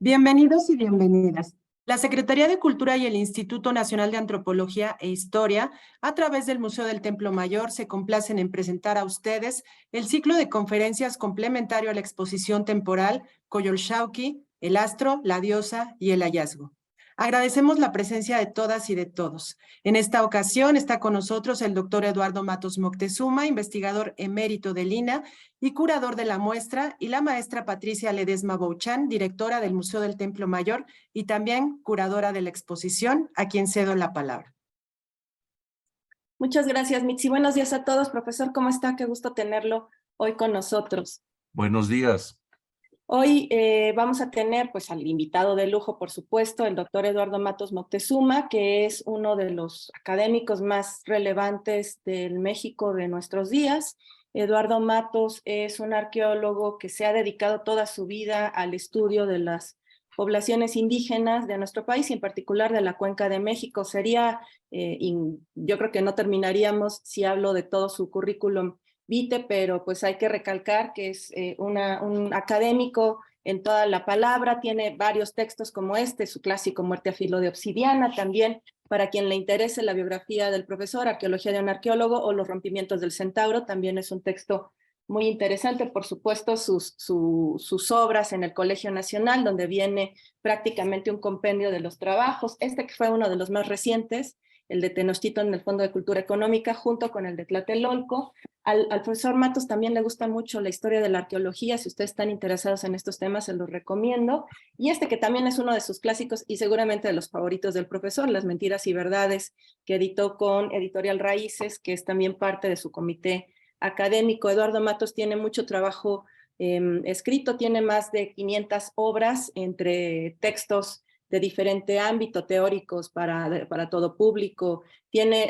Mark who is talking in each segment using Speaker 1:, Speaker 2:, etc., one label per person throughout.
Speaker 1: Bienvenidos y bienvenidas. La Secretaría de Cultura y el Instituto Nacional de Antropología e Historia, a través del Museo del Templo Mayor, se complacen en presentar a ustedes el ciclo de conferencias complementario a la exposición temporal Coyolxauhqui, el astro, la diosa y el hallazgo. Agradecemos la presencia de todas y de todos. En esta ocasión está con nosotros el doctor Eduardo Matos Moctezuma, investigador emérito del INAH y curador de la muestra, y la maestra Patricia Ledesma Bouchan, directora del Museo del Templo Mayor y también curadora de la exposición, a quien cedo la palabra.
Speaker 2: Muchas gracias, Mitzi. Buenos días a todos. Profesor, ¿cómo está? Qué gusto tenerlo hoy con nosotros.
Speaker 3: Buenos días.
Speaker 2: Hoy vamos a tener pues al invitado de lujo, por supuesto, el doctor Eduardo Matos Moctezuma, que es uno de los académicos más relevantes del México de nuestros días. Eduardo Matos es un arqueólogo que se ha dedicado toda su vida al estudio de las poblaciones indígenas de nuestro país y en particular de la Cuenca de México. Yo creo que no terminaríamos si hablo de todo su currículum vitae, pero pues hay que recalcar que es un académico en toda la palabra, tiene varios textos como su clásico Muerte a filo de obsidiana, también para quien le interese la biografía del profesor, Arqueología de un arqueólogo o Los rompimientos del centauro, también es un texto muy interesante. Por supuesto, sus obras en el Colegio Nacional, donde viene prácticamente un compendio de los trabajos, que fue uno de los más recientes, el de Tenochtitlan en el Fondo de Cultura Económica, junto con el de Tlatelolco. Al profesor Matos también le gusta mucho la historia de la arqueología. Si ustedes están interesados en estos temas, se los recomiendo. Y que también es uno de sus clásicos y seguramente de los favoritos del profesor, Las mentiras y verdades, que editó con Editorial Raíces, que es también parte de su comité académico. Eduardo Matos tiene mucho trabajo escrito, tiene más de 500 obras entre textos de diferente ámbito, teóricos para todo público.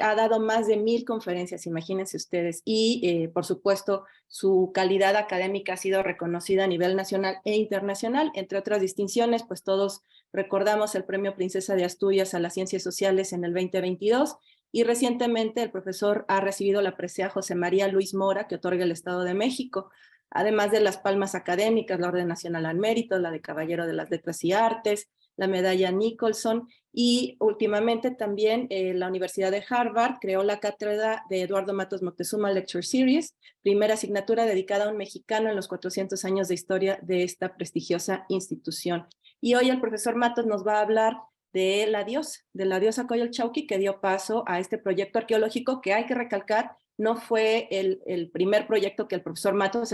Speaker 2: Ha dado más de 1000 conferencias, imagínense ustedes, y por supuesto su calidad académica ha sido reconocida a nivel nacional e internacional, entre otras distinciones, pues todos recordamos el Premio Princesa de Asturias a las Ciencias Sociales en el 2022, y recientemente el profesor ha recibido la presea José María Luis Mora, que otorga el Estado de México, además de las palmas académicas, la Orden Nacional al Mérito, la de Caballero de las Letras y Artes, la medalla Nicholson, y últimamente también la Universidad de Harvard creó la cátedra de Eduardo Matos Moctezuma Lecture Series, primera asignatura dedicada a un mexicano en los 400 años de historia de esta prestigiosa institución. Y hoy el profesor Matos nos va a hablar de la diosa Coyolxauhqui, que dio paso a este proyecto arqueológico que, hay que recalcar, no fue el primer proyecto que el profesor Matos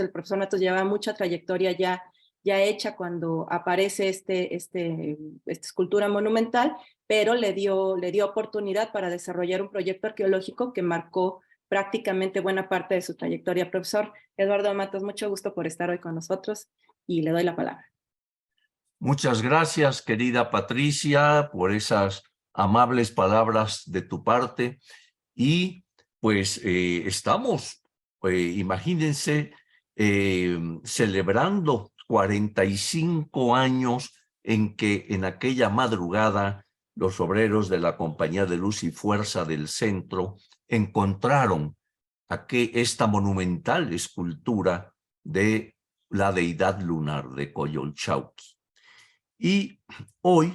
Speaker 2: llevaba mucha trayectoria ya hecha cuando aparece esta escultura monumental, pero le dio oportunidad para desarrollar un proyecto arqueológico que marcó prácticamente buena parte de su trayectoria. Profesor Eduardo Matos, mucho gusto por estar hoy con nosotros y le doy la palabra.
Speaker 3: Muchas gracias, querida Patricia, por esas amables palabras de tu parte. Y pues estamos, imagínense, celebrando 45 años en que en aquella madrugada los obreros de la Compañía de Luz y Fuerza del Centro encontraron esta monumental escultura de la deidad lunar de Coyolxauhqui. Y hoy,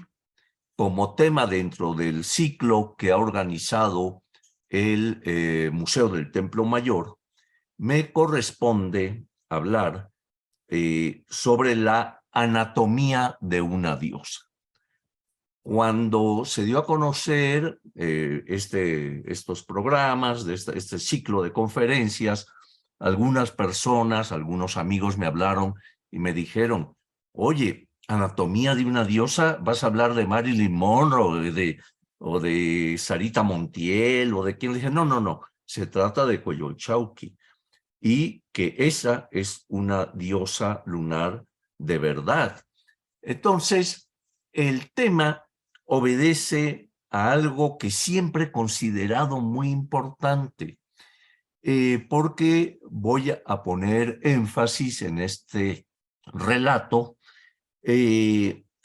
Speaker 3: como tema dentro del ciclo que ha organizado el Museo del Templo Mayor, me corresponde hablar sobre la anatomía de una diosa. Cuando se dio a conocer estos programas, este ciclo de conferencias, algunas personas, algunos amigos me hablaron y me dijeron, oye, anatomía de una diosa, ¿vas a hablar de Marilyn Monroe o de Sarita Montiel o de quién? Le dije, no, se trata de Coyolxauhqui y que esa es una diosa lunar de verdad. Entonces, el tema obedece a algo que siempre he considerado muy importante, porque voy a poner énfasis en este relato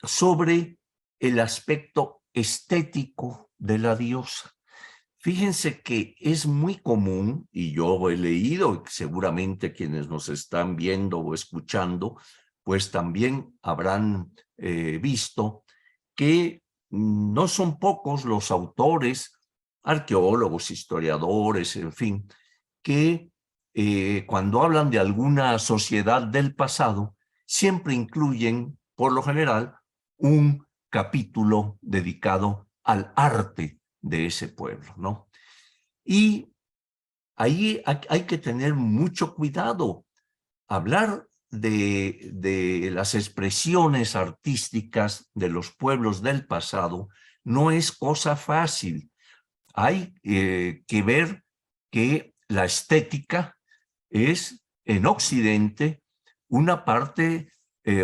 Speaker 3: sobre el aspecto estético de la diosa. Fíjense que es muy común, y yo he leído, seguramente quienes nos están viendo o escuchando, pues también habrán visto que no son pocos los autores, arqueólogos, historiadores, en fin, que cuando hablan de alguna sociedad del pasado, siempre incluyen, por lo general, un capítulo dedicado al arte de ese pueblo, ¿no? Y ahí hay que tener mucho cuidado. Hablar de las expresiones artísticas de los pueblos del pasado no es cosa fácil. Hay que ver que la estética es en Occidente una parte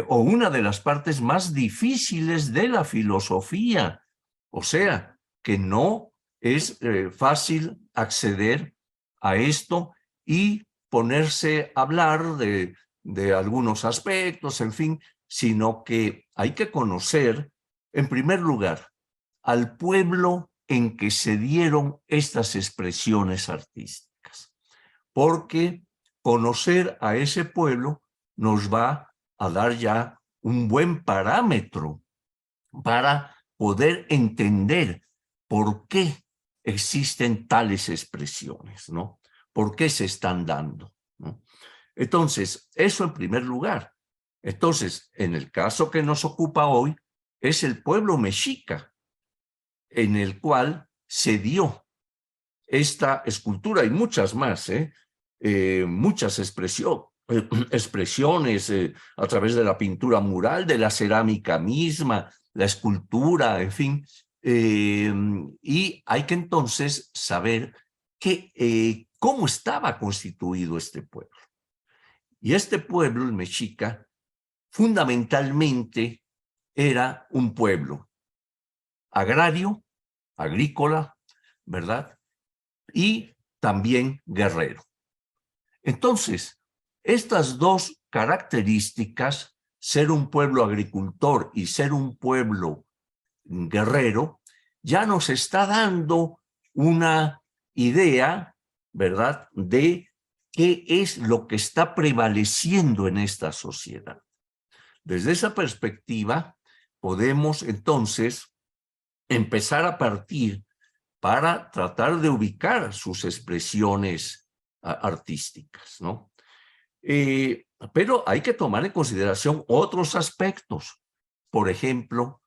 Speaker 3: o una de las partes más difíciles de la filosofía. O sea, que no es fácil acceder a esto y ponerse a hablar de algunos aspectos, en fin, sino que hay que conocer, en primer lugar, al pueblo en que se dieron estas expresiones artísticas, porque conocer a ese pueblo nos va a dar ya un buen parámetro para poder entender por qué existen tales expresiones, ¿no? ¿Por qué se están dando? ¿No? Entonces, eso en primer lugar. Entonces, en el caso que nos ocupa hoy, es el pueblo mexica, en el cual se dio esta escultura y muchas más, muchas expresiones a través de la pintura mural, de la cerámica misma, la escultura, en fin. Y hay que entonces saber cómo estaba constituido este pueblo. Y este pueblo, el mexica, fundamentalmente era un pueblo agrario, agrícola, ¿verdad? Y también guerrero. Entonces, estas dos características, ser un pueblo agricultor y ser un pueblo guerrero, ya nos está dando una idea, ¿verdad?, de qué es lo que está prevaleciendo en esta sociedad. Desde esa perspectiva, podemos entonces empezar a partir para tratar de ubicar sus expresiones artísticas, ¿no? Pero hay que tomar en consideración otros aspectos. Por ejemplo,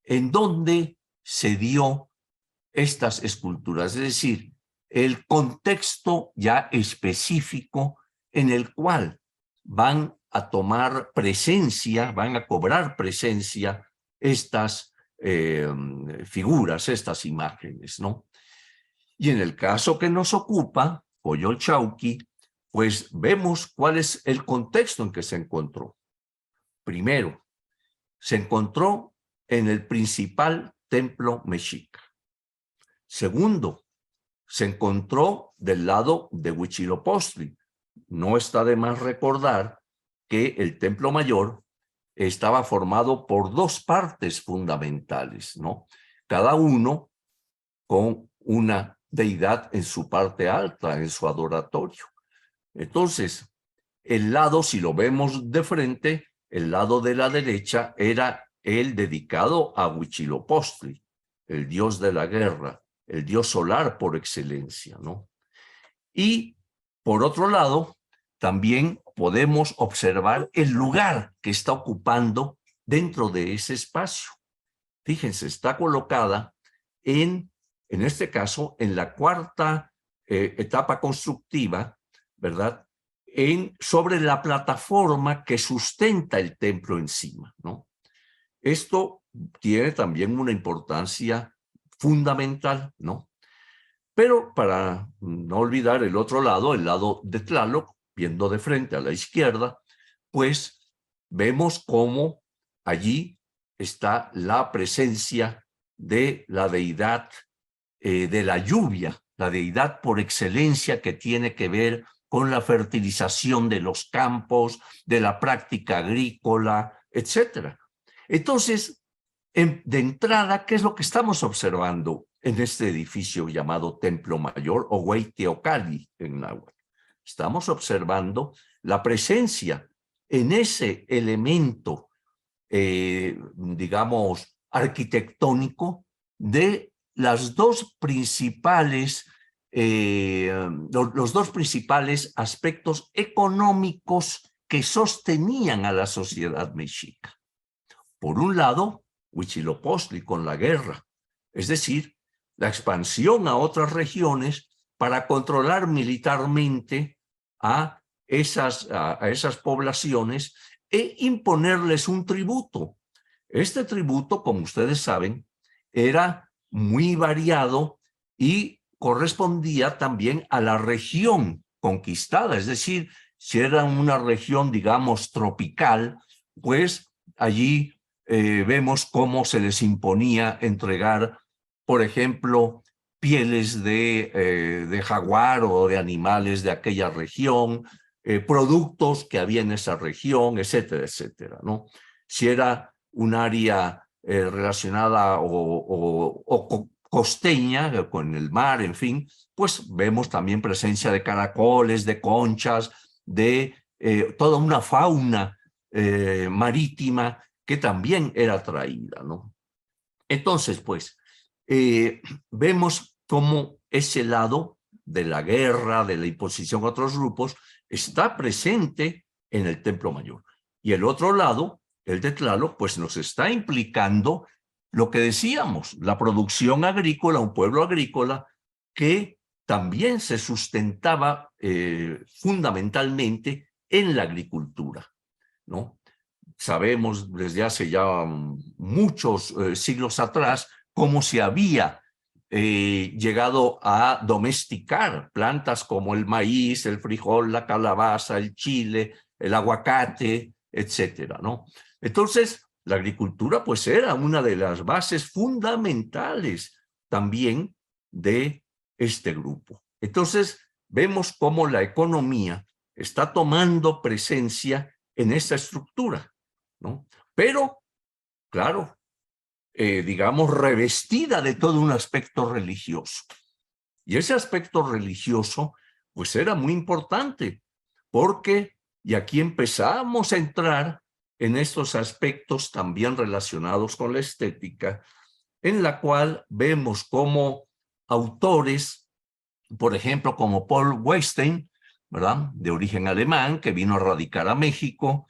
Speaker 3: en dónde se dio estas esculturas, es decir, el contexto ya específico en el cual van a tomar presencia, van a cobrar presencia estas figuras, estas imágenes, ¿no? Y en el caso que nos ocupa, Coyolxauhqui, pues vemos cuál es el contexto en que se encontró. Primero, se encontró en el principal templo mexica. Segundo, se encontró del lado de Huitzilopochtli. No está de más recordar que el templo mayor estaba formado por dos partes fundamentales, ¿no? Cada uno con una deidad en su parte alta, en su adoratorio. Entonces, el lado, si lo vemos de frente, el lado de la derecha era el dedicado a Huitzilopochtli, el dios de la guerra, el dios solar por excelencia, ¿no? Y por otro lado, también podemos observar el lugar que está ocupando dentro de ese espacio. Fíjense, está colocada en este caso, en la cuarta etapa constructiva, ¿verdad?, sobre la plataforma que sustenta el templo encima, ¿no? Esto tiene también una importancia fundamental, ¿no? Pero para no olvidar el otro lado, el lado de Tlaloc, viendo de frente a la izquierda, pues vemos cómo allí está la presencia de la deidad de la lluvia, la deidad por excelencia que tiene que ver con la fertilización de los campos, de la práctica agrícola, etc. Entonces, de entrada, ¿qué es lo que estamos observando en este edificio llamado Templo Mayor o Hueyteocalli en náhuatl? Estamos observando la presencia en ese elemento, digamos, arquitectónico de las dos principales, los dos principales aspectos económicos que sostenían a la sociedad mexica. Por un lado, Huitzilopochtli con la guerra, es decir, la expansión a otras regiones para controlar militarmente a esas poblaciones e imponerles un tributo. Este tributo, como ustedes saben, era muy variado y correspondía también a la región conquistada, es decir, si era una región, digamos, tropical, pues allí vemos cómo se les imponía entregar, por ejemplo, pieles de jaguar o de animales de aquella región, productos que había en esa región, etcétera, etcétera, ¿no? Si era un área relacionada o costeña, con el mar, en fin, pues vemos también presencia de caracoles, de conchas, de toda una fauna marítima que también era traída, ¿no? Entonces, pues, vemos cómo ese lado de la guerra, de la imposición a otros grupos, está presente en el Templo Mayor. Y el otro lado, el de Tlaloc, pues nos está implicando lo que decíamos, la producción agrícola, un pueblo agrícola que también se sustentaba fundamentalmente en la agricultura, ¿no? Sabemos desde hace ya muchos siglos atrás cómo se había llegado a domesticar plantas como el maíz, el frijol, la calabaza, el chile, el aguacate, etcétera, ¿no? Entonces, la agricultura pues era una de las bases fundamentales también de este grupo. Entonces, vemos cómo la economía está tomando presencia en esta estructura, ¿no? Pero, claro, digamos, revestida de todo un aspecto religioso. Y ese aspecto religioso, pues era muy importante, porque, y aquí empezamos a entrar en estos aspectos también relacionados con la estética, en la cual vemos como autores, por ejemplo, como Paul Wettstein, ¿verdad?, de origen alemán, que vino a radicar a México,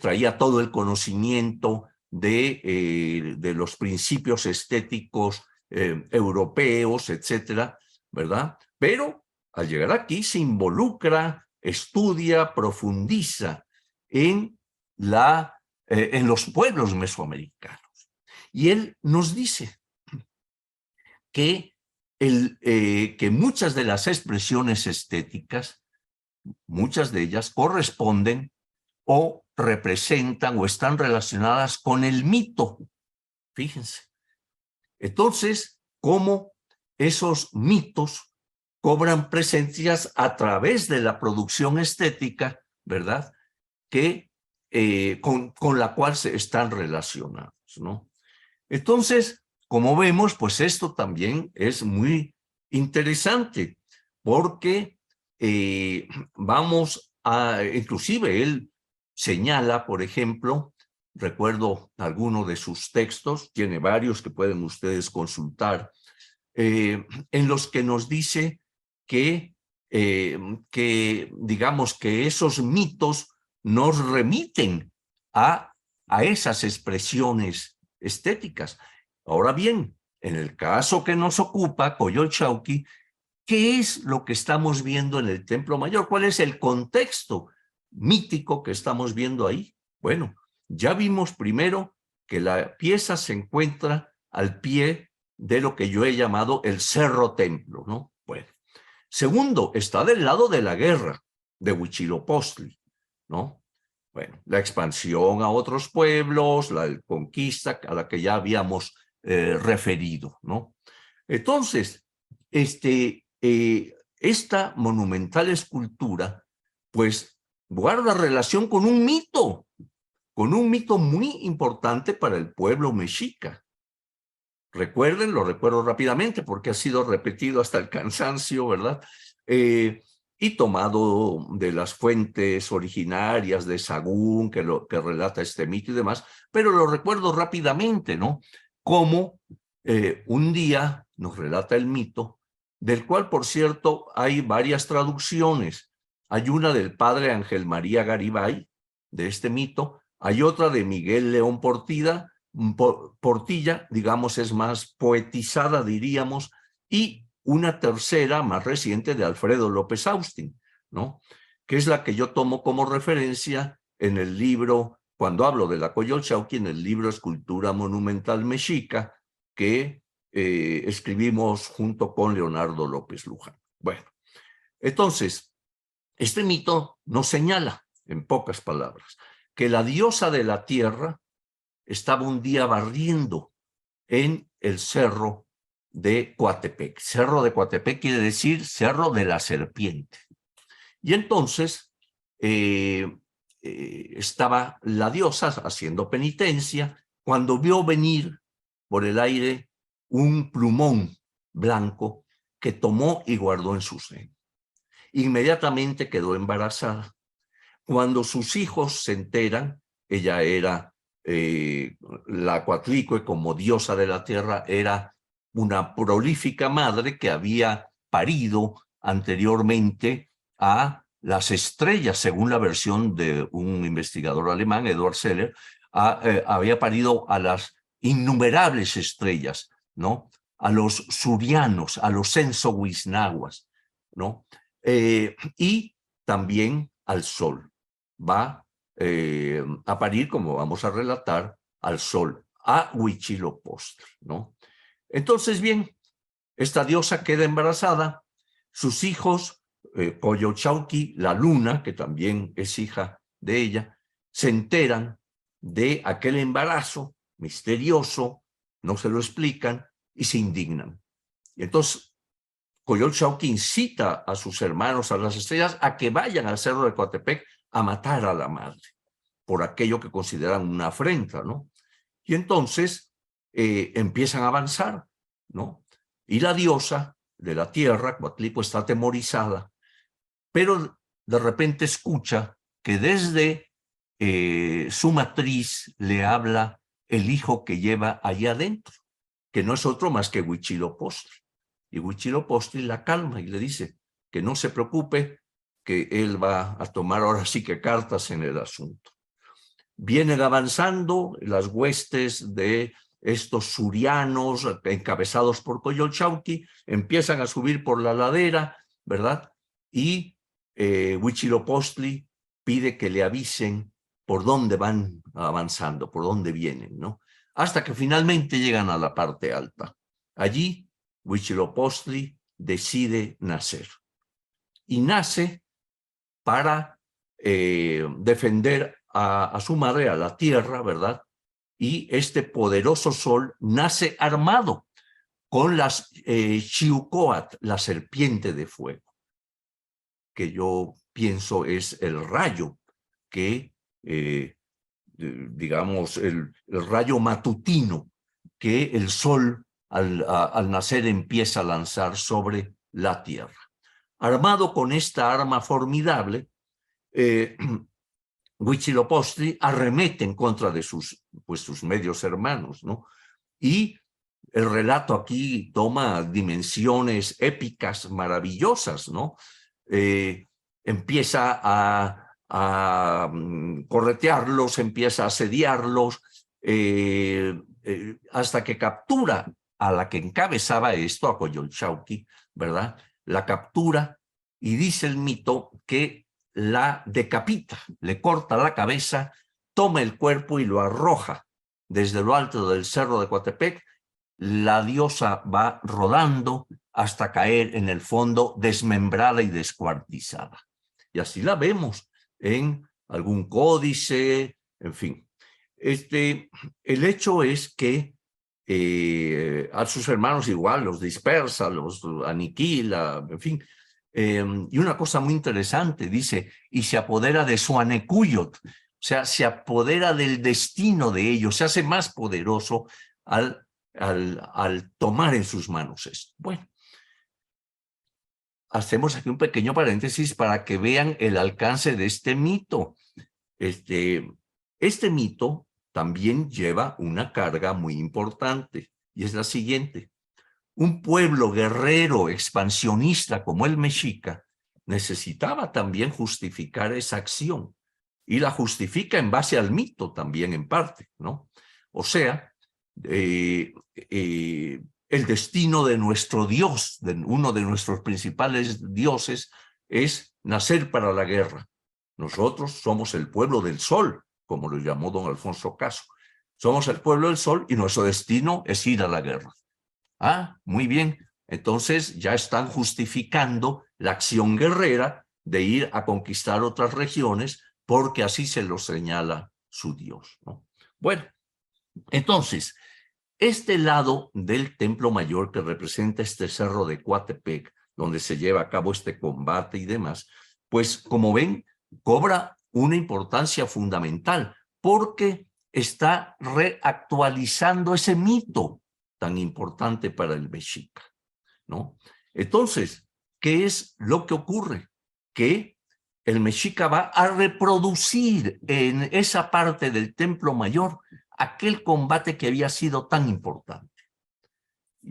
Speaker 3: traía todo el conocimiento de los principios estéticos europeos, etcétera, ¿verdad? Pero al llegar aquí se involucra, estudia, profundiza en los pueblos mesoamericanos. Y él nos dice que muchas de las expresiones estéticas, muchas de ellas corresponden o representan o están relacionadas con el mito. Fíjense. Entonces, cómo esos mitos cobran presencias a través de la producción estética, ¿verdad?, que con la cual se están relacionados, ¿no? Entonces, como vemos, pues esto también es muy interesante, porque inclusive él señala, por ejemplo, recuerdo alguno de sus textos, tiene varios que pueden ustedes consultar, en los que nos dice que digamos que esos mitos nos remiten a esas expresiones estéticas. Ahora bien, en el caso que nos ocupa, Coyolxauhqui, ¿qué es lo que estamos viendo en el Templo Mayor? ¿Cuál es el contexto mítico que estamos viendo ahí? Bueno, ya vimos primero que la pieza se encuentra al pie de lo que yo he llamado el Cerro Templo, ¿no? Bueno. Segundo, está del lado de la guerra de Huitzilopochtli, ¿no? Bueno, la expansión a otros pueblos, la conquista a la que ya habíamos referido, ¿no? Entonces, esta monumental escultura, pues, guarda relación con un mito muy importante para el pueblo mexica. Recuerden, lo recuerdo rápidamente porque ha sido repetido hasta el cansancio, ¿verdad? y tomado de las fuentes originarias de Sagún, que relata este mito y demás, pero lo recuerdo rápidamente, ¿no? Como un día nos relata el mito, del cual, por cierto, hay varias traducciones. Hay una del padre Ángel María Garibay, de este mito, hay otra de Miguel León Portilla, digamos, es más poetizada, diríamos, y una tercera más reciente de Alfredo López Austin, ¿no? Que es la que yo tomo como referencia en el libro, cuando hablo de la Coyolxauhqui, en el libro Escultura Monumental Mexica, que escribimos junto con Leonardo López Luján. Bueno, entonces, este mito nos señala, en pocas palabras, que la diosa de la tierra estaba un día barriendo en el cerro de Coatepec. Cerro de Coatepec quiere decir Cerro de la Serpiente. Y entonces estaba la diosa haciendo penitencia cuando vio venir por el aire un plumón blanco que tomó y guardó en su seno. Inmediatamente quedó embarazada. Cuando sus hijos se enteran, ella era la Coatlicue, como diosa de la tierra, era una prolífica madre que había parido anteriormente a las estrellas, según la versión de un investigador alemán, Eduard Seller, había parido a las innumerables estrellas, ¿no? A los surianos, a los ensohuiznahuas, ¿no? Y también al sol. Va a parir, como vamos a relatar, al sol, a Huitzilopochtli, ¿no? Entonces, bien, esta diosa queda embarazada, sus hijos, Coyolxauhqui, la luna, que también es hija de ella, se enteran de aquel embarazo misterioso, no se lo explican y se indignan. Y entonces Coyolxauhqui incita a sus hermanos, a las estrellas, a que vayan al cerro de Coatepec a matar a la madre, por aquello que consideran una afrenta, ¿no? Y entonces empiezan a avanzar, ¿no? Y la diosa de la tierra, Coatlicue, está atemorizada, pero de repente escucha que desde su matriz le habla el hijo que lleva allá adentro, que no es otro más que Huitzilopochtli. Y Huitzilopochtli la calma y le dice que no se preocupe, que él va a tomar ahora sí que cartas en el asunto. Vienen avanzando las huestes de estos surianos encabezados por Coyolxauhqui, empiezan a subir por la ladera, ¿verdad? Y Huitzilopochtli pide que le avisen por dónde van avanzando, por dónde vienen, ¿no? Hasta que finalmente llegan a la parte alta. Allí Huitzilopochtli decide nacer. Y nace para defender a su madre, a la tierra, ¿verdad? Y este poderoso sol nace armado con las Xiuhcoatl, la serpiente de fuego, que yo pienso es el rayo que, digamos, el rayo matutino que el sol al nacer empieza a lanzar sobre la tierra. Armado con esta arma formidable, Huitzilopochtli arremete en contra de sus medios hermanos, ¿no? Y el relato aquí toma dimensiones épicas maravillosas, ¿no? Empieza a corretearlos, empieza a asediarlos, hasta que captura a la que encabezaba esto, a Coyolxauhqui, ¿verdad? La captura y dice el mito que la decapita, le corta la cabeza, toma el cuerpo y lo arroja desde lo alto del cerro de Coatepec. La diosa va rodando hasta caer en el fondo desmembrada y descuartizada. Y así la vemos en algún códice, en fin. El hecho es que a sus hermanos igual los dispersa, los aniquila, en fin. Y una cosa muy interesante, dice, y se apodera de su Anecuyot, o sea, se apodera del destino de ellos, se hace más poderoso al tomar en sus manos esto. Bueno, hacemos aquí un pequeño paréntesis para que vean el alcance de este mito. Este mito también lleva una carga muy importante y es la siguiente. Un pueblo guerrero, expansionista como el mexica, necesitaba también justificar esa acción y la justifica en base al mito también en parte, ¿no? O sea, el destino de nuestro Dios, de uno de nuestros principales dioses, es nacer para la guerra. Nosotros somos el pueblo del sol, como lo llamó don Alfonso Caso. Somos el pueblo del sol y nuestro destino es ir a la guerra. Ah, muy bien. Entonces ya están justificando la acción guerrera de ir a conquistar otras regiones porque así se lo señala su Dios, ¿no? Bueno, entonces, este lado del Templo Mayor que representa este cerro de Coatepec, donde se lleva a cabo este combate y demás, pues como ven, cobra una importancia fundamental porque está reactualizando ese mito tan importante para el mexica, ¿no? Entonces, ¿qué es lo que ocurre? Que el mexica va a reproducir en esa parte del Templo Mayor aquel combate que había sido tan importante.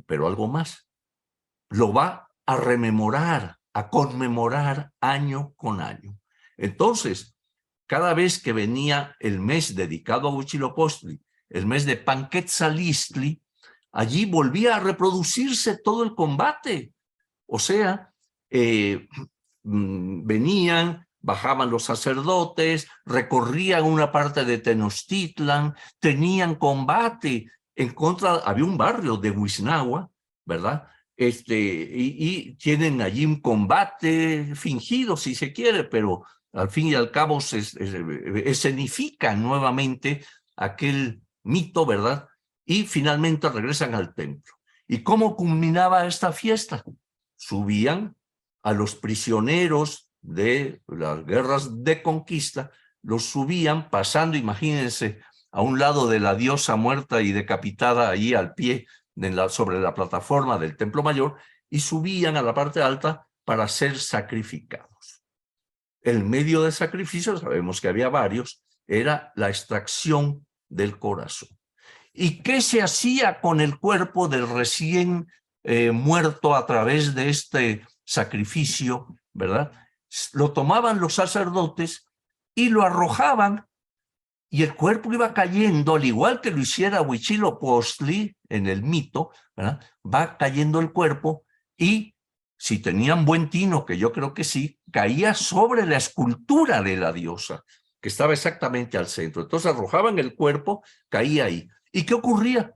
Speaker 3: Pero algo más, lo va a rememorar, a conmemorar año con año. Entonces, cada vez que venía el mes dedicado a Huitzilopochtli, el mes de Panquetzalistli, allí volvía a reproducirse todo el combate. O sea, venían, bajaban los sacerdotes, recorrían una parte de Tenochtitlan, tenían combate en contra, había un barrio de Huiznahua, ¿verdad? Y tienen allí un combate fingido, si se quiere, pero al fin y al cabo se escenifican nuevamente aquel mito, ¿verdad? Y finalmente regresan al templo. ¿Y cómo culminaba esta fiesta? Subían a los prisioneros de las guerras de conquista, los subían pasando, imagínense, a un lado de la diosa muerta y decapitada allí al pie, sobre la plataforma del Templo Mayor, y subían a la parte alta para ser sacrificados. El medio de sacrificio, sabemos que había varios, era la extracción del corazón. ¿Y qué se hacía con el cuerpo del recién muerto a través de este sacrificio, ¿verdad? Lo tomaban los sacerdotes y lo arrojaban y el cuerpo iba cayendo, al igual que lo hiciera Huitzilopochtli en el mito, ¿verdad? Va cayendo el cuerpo y si tenían buen tino, que yo creo que sí, caía sobre la escultura de la diosa, que estaba exactamente al centro. Entonces arrojaban el cuerpo, caía ahí. ¿Y qué ocurría?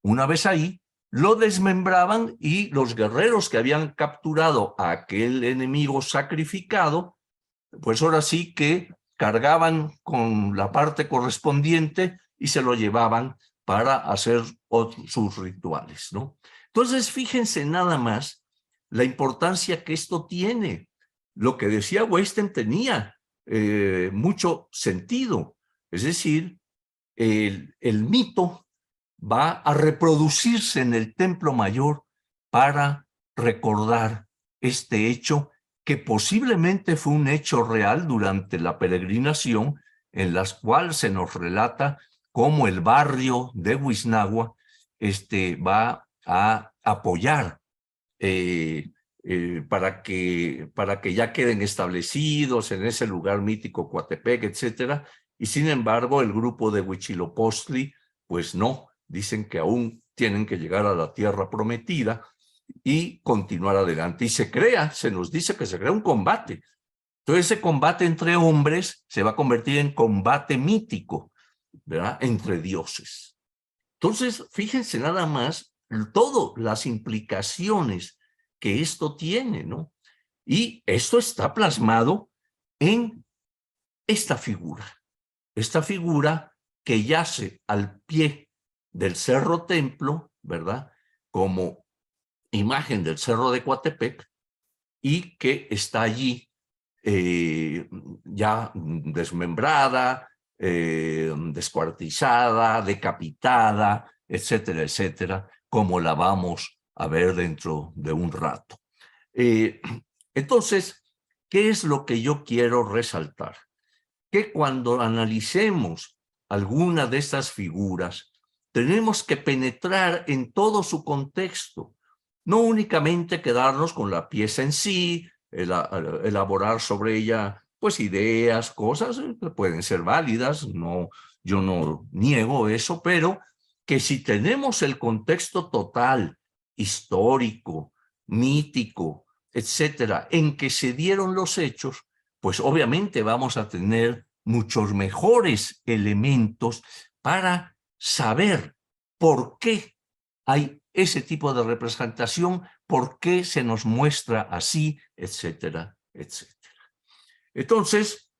Speaker 3: Una vez ahí, lo desmembraban y los guerreros que habían capturado a aquel enemigo sacrificado, pues ahora sí que cargaban con la parte correspondiente y se lo llevaban para hacer sus rituales, ¿no? Entonces, fíjense nada más la importancia que esto tiene. Lo que decía Westen tenía mucho sentido. Es decir, el mito va a reproducirse en el Templo Mayor para recordar este hecho que posiblemente fue un hecho real durante la peregrinación, en las cuales se nos relata cómo el barrio de Huiznahua va a apoyar para que ya queden establecidos en ese lugar mítico Coatepec, etcétera. Y sin embargo, el grupo de Huitzilopochtli, pues no, dicen que aún tienen que llegar a la tierra prometida y continuar adelante. Y se nos dice que se crea un combate. Entonces ese combate entre hombres se va a convertir en combate mítico, ¿verdad? Entre dioses. Entonces, fíjense nada más todas las implicaciones que esto tiene, ¿no? Y esto está plasmado en esta figura que yace al pie del Cerro Templo, ¿verdad? Como imagen del Cerro de Coatepec y que está allí ya desmembrada, descuartizada, decapitada, etcétera, etcétera, como la vamos a ver dentro de un rato. Entonces, ¿qué es lo que yo quiero resaltar? Que cuando analicemos alguna de estas figuras, tenemos que penetrar en todo su contexto, no únicamente quedarnos con la pieza en sí, elaborar sobre ella pues ideas, cosas que pueden ser válidas, no, yo no niego eso, pero que si tenemos el contexto total, histórico, mítico, etcétera, en que se dieron los hechos, pues obviamente vamos a tener muchos mejores elementos para saber por qué hay ese tipo de representación, por qué se nos muestra así, etcétera, etcétera. Entonces,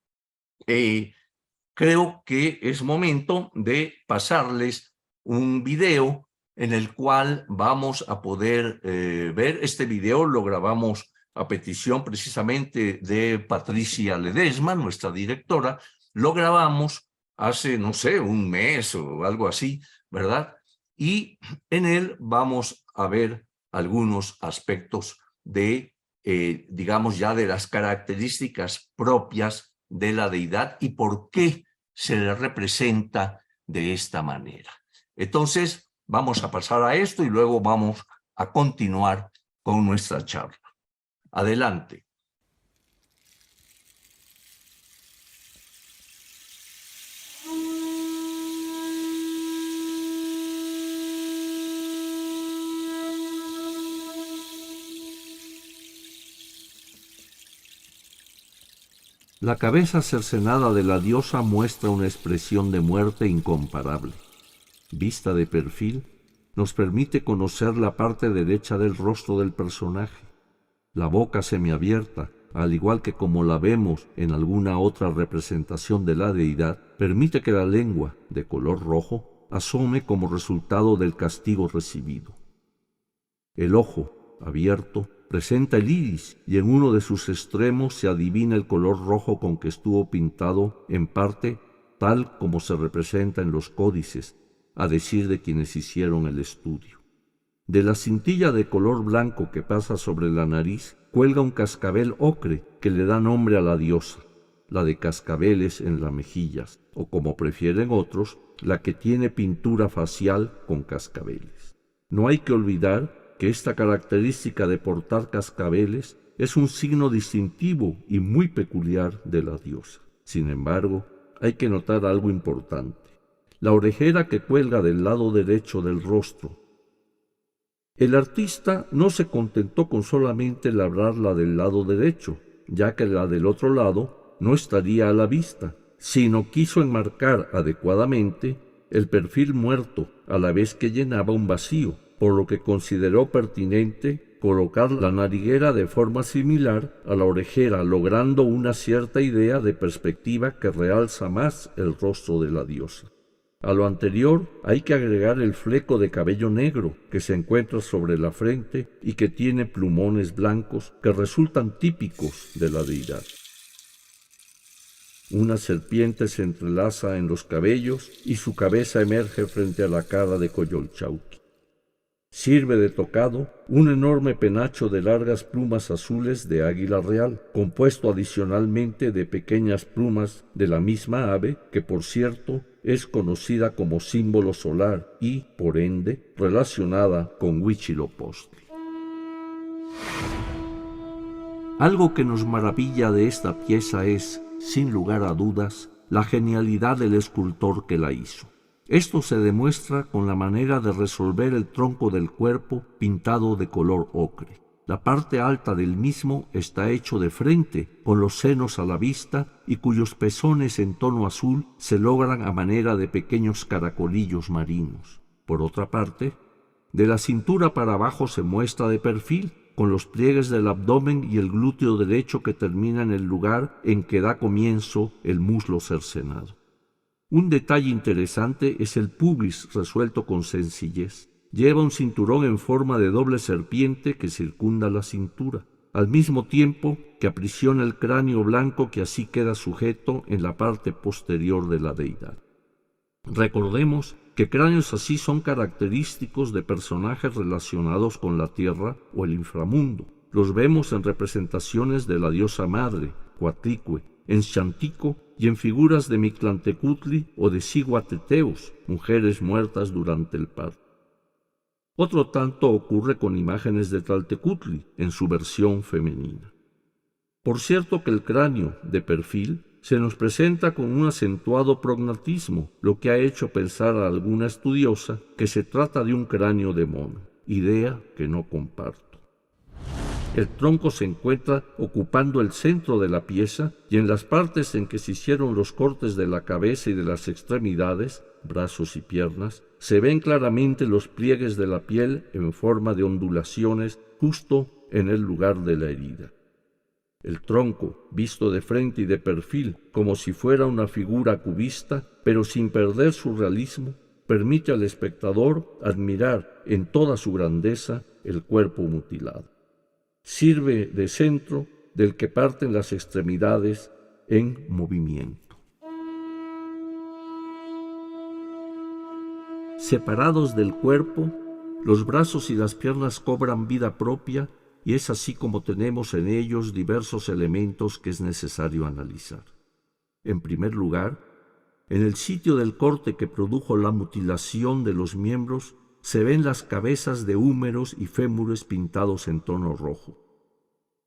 Speaker 3: creo que es momento de pasarles un video en el cual vamos a poder ver. Este video lo grabamos a petición precisamente de Patricia Ledesma, nuestra directora. Lo grabamos hace, no sé, un mes o algo así, ¿verdad? Y en él vamos a ver algunos aspectos de, digamos ya, de las características propias de la deidad y por qué se le representa de esta manera. Entonces, vamos a pasar a esto y luego vamos a continuar con nuestra charla. Adelante.
Speaker 4: La cabeza cercenada de la diosa muestra una expresión de muerte incomparable. Vista de perfil, nos permite conocer la parte derecha del rostro del personaje. La boca semiabierta, al igual que como la vemos en alguna otra representación de la deidad, permite que la lengua, de color rojo, asome como resultado del castigo recibido. El ojo, abierto, presenta el iris y en uno de sus extremos se adivina el color rojo con que estuvo pintado, en parte tal como se representa en los códices, a decir de quienes hicieron el estudio. De la cintilla de color blanco que pasa sobre la nariz, cuelga un cascabel ocre que le da nombre a la diosa, la de cascabeles en las mejillas, o como prefieren otros, la que tiene pintura facial con cascabeles. No hay que olvidar que esta característica de portar cascabeles es un signo distintivo y muy peculiar de la diosa. Sin embargo, hay que notar algo importante: la orejera que cuelga del lado derecho del rostro. El artista no se contentó con solamente labrarla del lado derecho, ya que la del otro lado no estaría a la vista, sino quiso enmarcar adecuadamente el perfil muerto a la vez que llenaba un vacío, por lo que consideró pertinente colocar la nariguera de forma similar a la orejera, logrando una cierta idea de perspectiva que realza más el rostro de la diosa. A lo anterior hay que agregar el fleco de cabello negro que se encuentra sobre la frente y que tiene plumones blancos que resultan típicos de la deidad. Una serpiente se entrelaza en los cabellos y su cabeza emerge frente a la cara de Coyolxauhqui. Sirve de tocado un enorme penacho de largas plumas azules de águila real, compuesto adicionalmente de pequeñas plumas de la misma ave, que por cierto es conocida como símbolo solar y, por ende, relacionada con Huitzilopochtli. Algo que nos maravilla de esta pieza es, sin lugar a dudas, la genialidad del escultor que la hizo. Esto se demuestra con la manera de resolver el tronco del cuerpo pintado de color ocre. La parte alta del mismo está hecho de frente, con los senos a la vista y cuyos pezones en tono azul se logran a manera de pequeños caracolillos marinos. Por otra parte, de la cintura para abajo se muestra de perfil, con los pliegues del abdomen y el glúteo derecho que termina en el lugar en que da comienzo el muslo cercenado. Un detalle interesante es el pubis resuelto con sencillez. Lleva un cinturón en forma de doble serpiente que circunda la cintura, al mismo tiempo que aprisiona el cráneo blanco que así queda sujeto en la parte posterior de la deidad. Recordemos que cráneos así son característicos de personajes relacionados con la tierra o el inframundo. los vemos en representaciones de la diosa madre, Coatlicue, en Xantico y en figuras de Mictlantecutli o de Ciguateteus, mujeres muertas durante el parto. Otro tanto ocurre con imágenes de Tlaltecutli, en su versión femenina. Por cierto que el cráneo, de perfil, se nos presenta con un acentuado prognatismo, lo que ha hecho pensar a alguna estudiosa que se trata de un cráneo de mono, idea que no comparto. El tronco se encuentra ocupando el centro de la pieza y en las partes en que se hicieron los cortes de la cabeza y de las extremidades, brazos y piernas, se ven claramente los pliegues de la piel en forma de ondulaciones justo en el lugar de la herida. El tronco, visto de frente y de perfil, como si fuera una figura cubista, pero sin perder su realismo, permite al espectador admirar en toda su grandeza el cuerpo mutilado. Sirve de centro del que parten las extremidades en movimiento. Separados del cuerpo, los brazos y las piernas cobran vida propia y es así como tenemos en ellos diversos elementos que es necesario analizar. En primer lugar, en el sitio del corte que produjo la mutilación de los miembros, se ven las cabezas de húmeros y fémures pintados en tono rojo.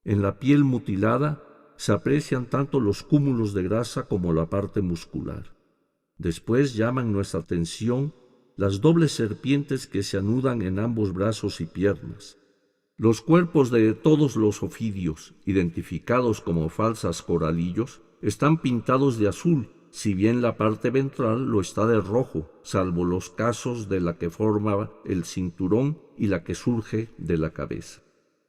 Speaker 4: En la piel mutilada se aprecian tanto los cúmulos de grasa como la parte muscular. Después llaman nuestra atención las dobles serpientes que se anudan en ambos brazos y piernas. Los cuerpos de todos los ofidios, identificados como falsas coralillos, están pintados de azul, si bien la parte ventral lo está de rojo, salvo los casos de la que forma el cinturón y la que surge de la cabeza.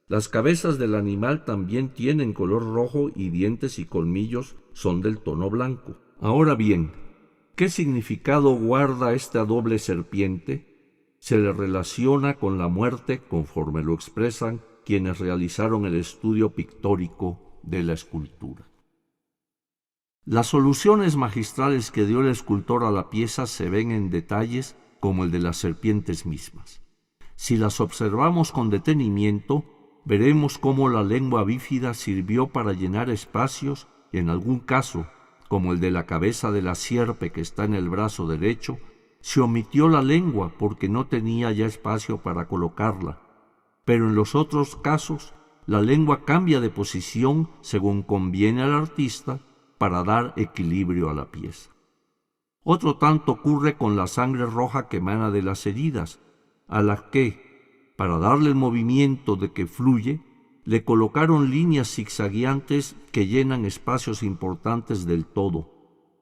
Speaker 4: Las cabezas del animal también tienen color rojo y dientes y colmillos son del tono blanco. Ahora bien, ¿qué significado guarda esta doble serpiente? Se le relaciona con la muerte, conforme lo expresan quienes realizaron el estudio pictórico de la escultura. Las soluciones magistrales que dio el escultor a la pieza se ven en detalles como el de las serpientes mismas. Si las observamos con detenimiento, veremos cómo la lengua bífida sirvió para llenar espacios y en algún caso, como el de la cabeza de la sierpe que está en el brazo derecho, se omitió la lengua porque no tenía ya espacio para colocarla. Pero en los otros casos, la lengua cambia de posición según conviene al artista para dar equilibrio a la pieza. Otro tanto ocurre con la sangre roja que emana de las heridas, a la que, para darle el movimiento de que fluye, le colocaron líneas zigzagueantes que llenan espacios importantes del todo,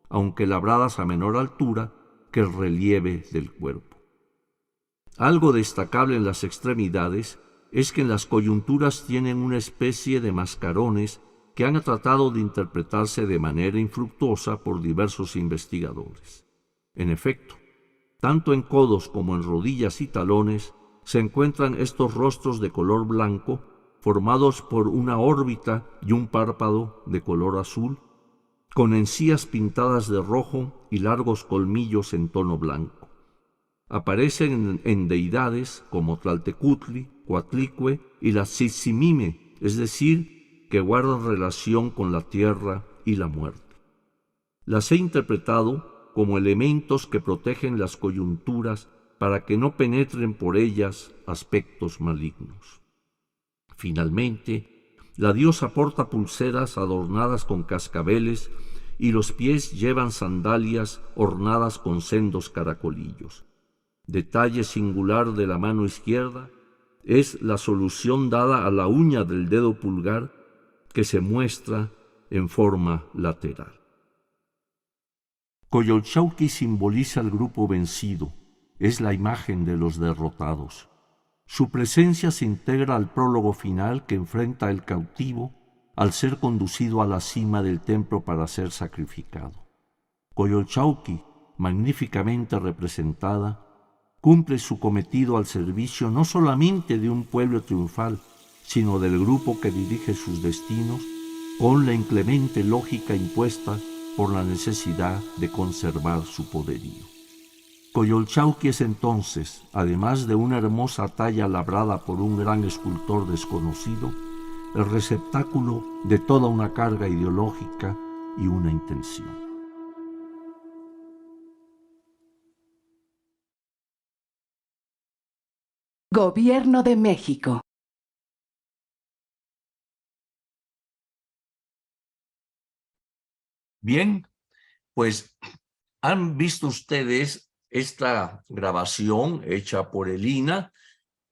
Speaker 4: aunque labradas a menor altura que el relieve del cuerpo. Algo destacable en las extremidades es que en las coyunturas tienen una especie de mascarones que han tratado de interpretarse de manera infructuosa por diversos investigadores. En efecto, tanto en codos como en rodillas y talones se encuentran estos rostros de color blanco formados por una órbita y un párpado de color azul, con encías pintadas de rojo y largos colmillos en tono blanco. Aparecen en deidades como Tlaltecutli, Coatlicue y la Tzitzimime, es decir, que guardan relación con la tierra y la muerte. Las he interpretado como elementos que protegen las coyunturas para que no penetren por ellas aspectos malignos. Finalmente, la diosa porta pulseras adornadas con cascabeles y los pies llevan sandalias ornadas con sendos caracolillos. Detalle singular de la mano izquierda es la solución dada a la uña del dedo pulgar que se muestra en forma lateral. Coyolxauhqui simboliza al grupo vencido, es la imagen de los derrotados. Su presencia se integra al prólogo final que enfrenta al cautivo al ser conducido a la cima del templo para ser sacrificado. Coyolxauhqui, magníficamente representada, cumple su cometido al servicio no solamente de un pueblo triunfal, sino del grupo que dirige sus destinos con la inclemente lógica impuesta por la necesidad de conservar su poderío. Coyolxauhqui es entonces, además de una hermosa talla labrada por un gran escultor desconocido, el receptáculo de toda una carga ideológica y una intención.
Speaker 5: Gobierno de México.
Speaker 3: Bien, pues han visto ustedes esta grabación hecha por el INAH,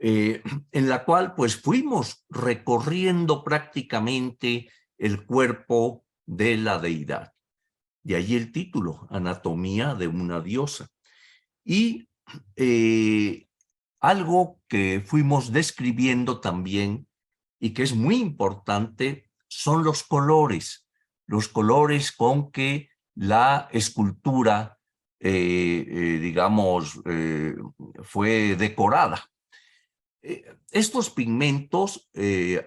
Speaker 3: en la cual pues fuimos recorriendo prácticamente el cuerpo de la deidad. De allí el título, Anatomía de una diosa. Y algo que fuimos describiendo también y que es muy importante son los colores con que la escultura, digamos, fue decorada. Estos pigmentos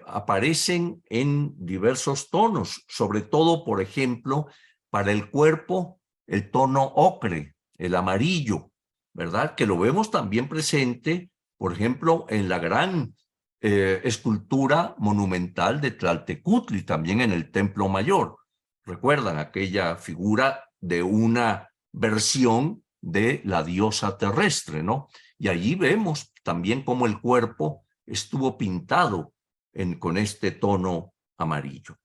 Speaker 3: aparecen en diversos tonos, sobre todo, por ejemplo, para el cuerpo, el tono ocre, el amarillo, ¿verdad? Que lo vemos también presente, por ejemplo, en la gran escultura monumental de Tlaltecutli, también en el Templo Mayor. ¿Recuerdan aquella figura de una versión de la diosa terrestre, ¿no? Y allí vemos también cómo el cuerpo estuvo pintado con este tono amarillo.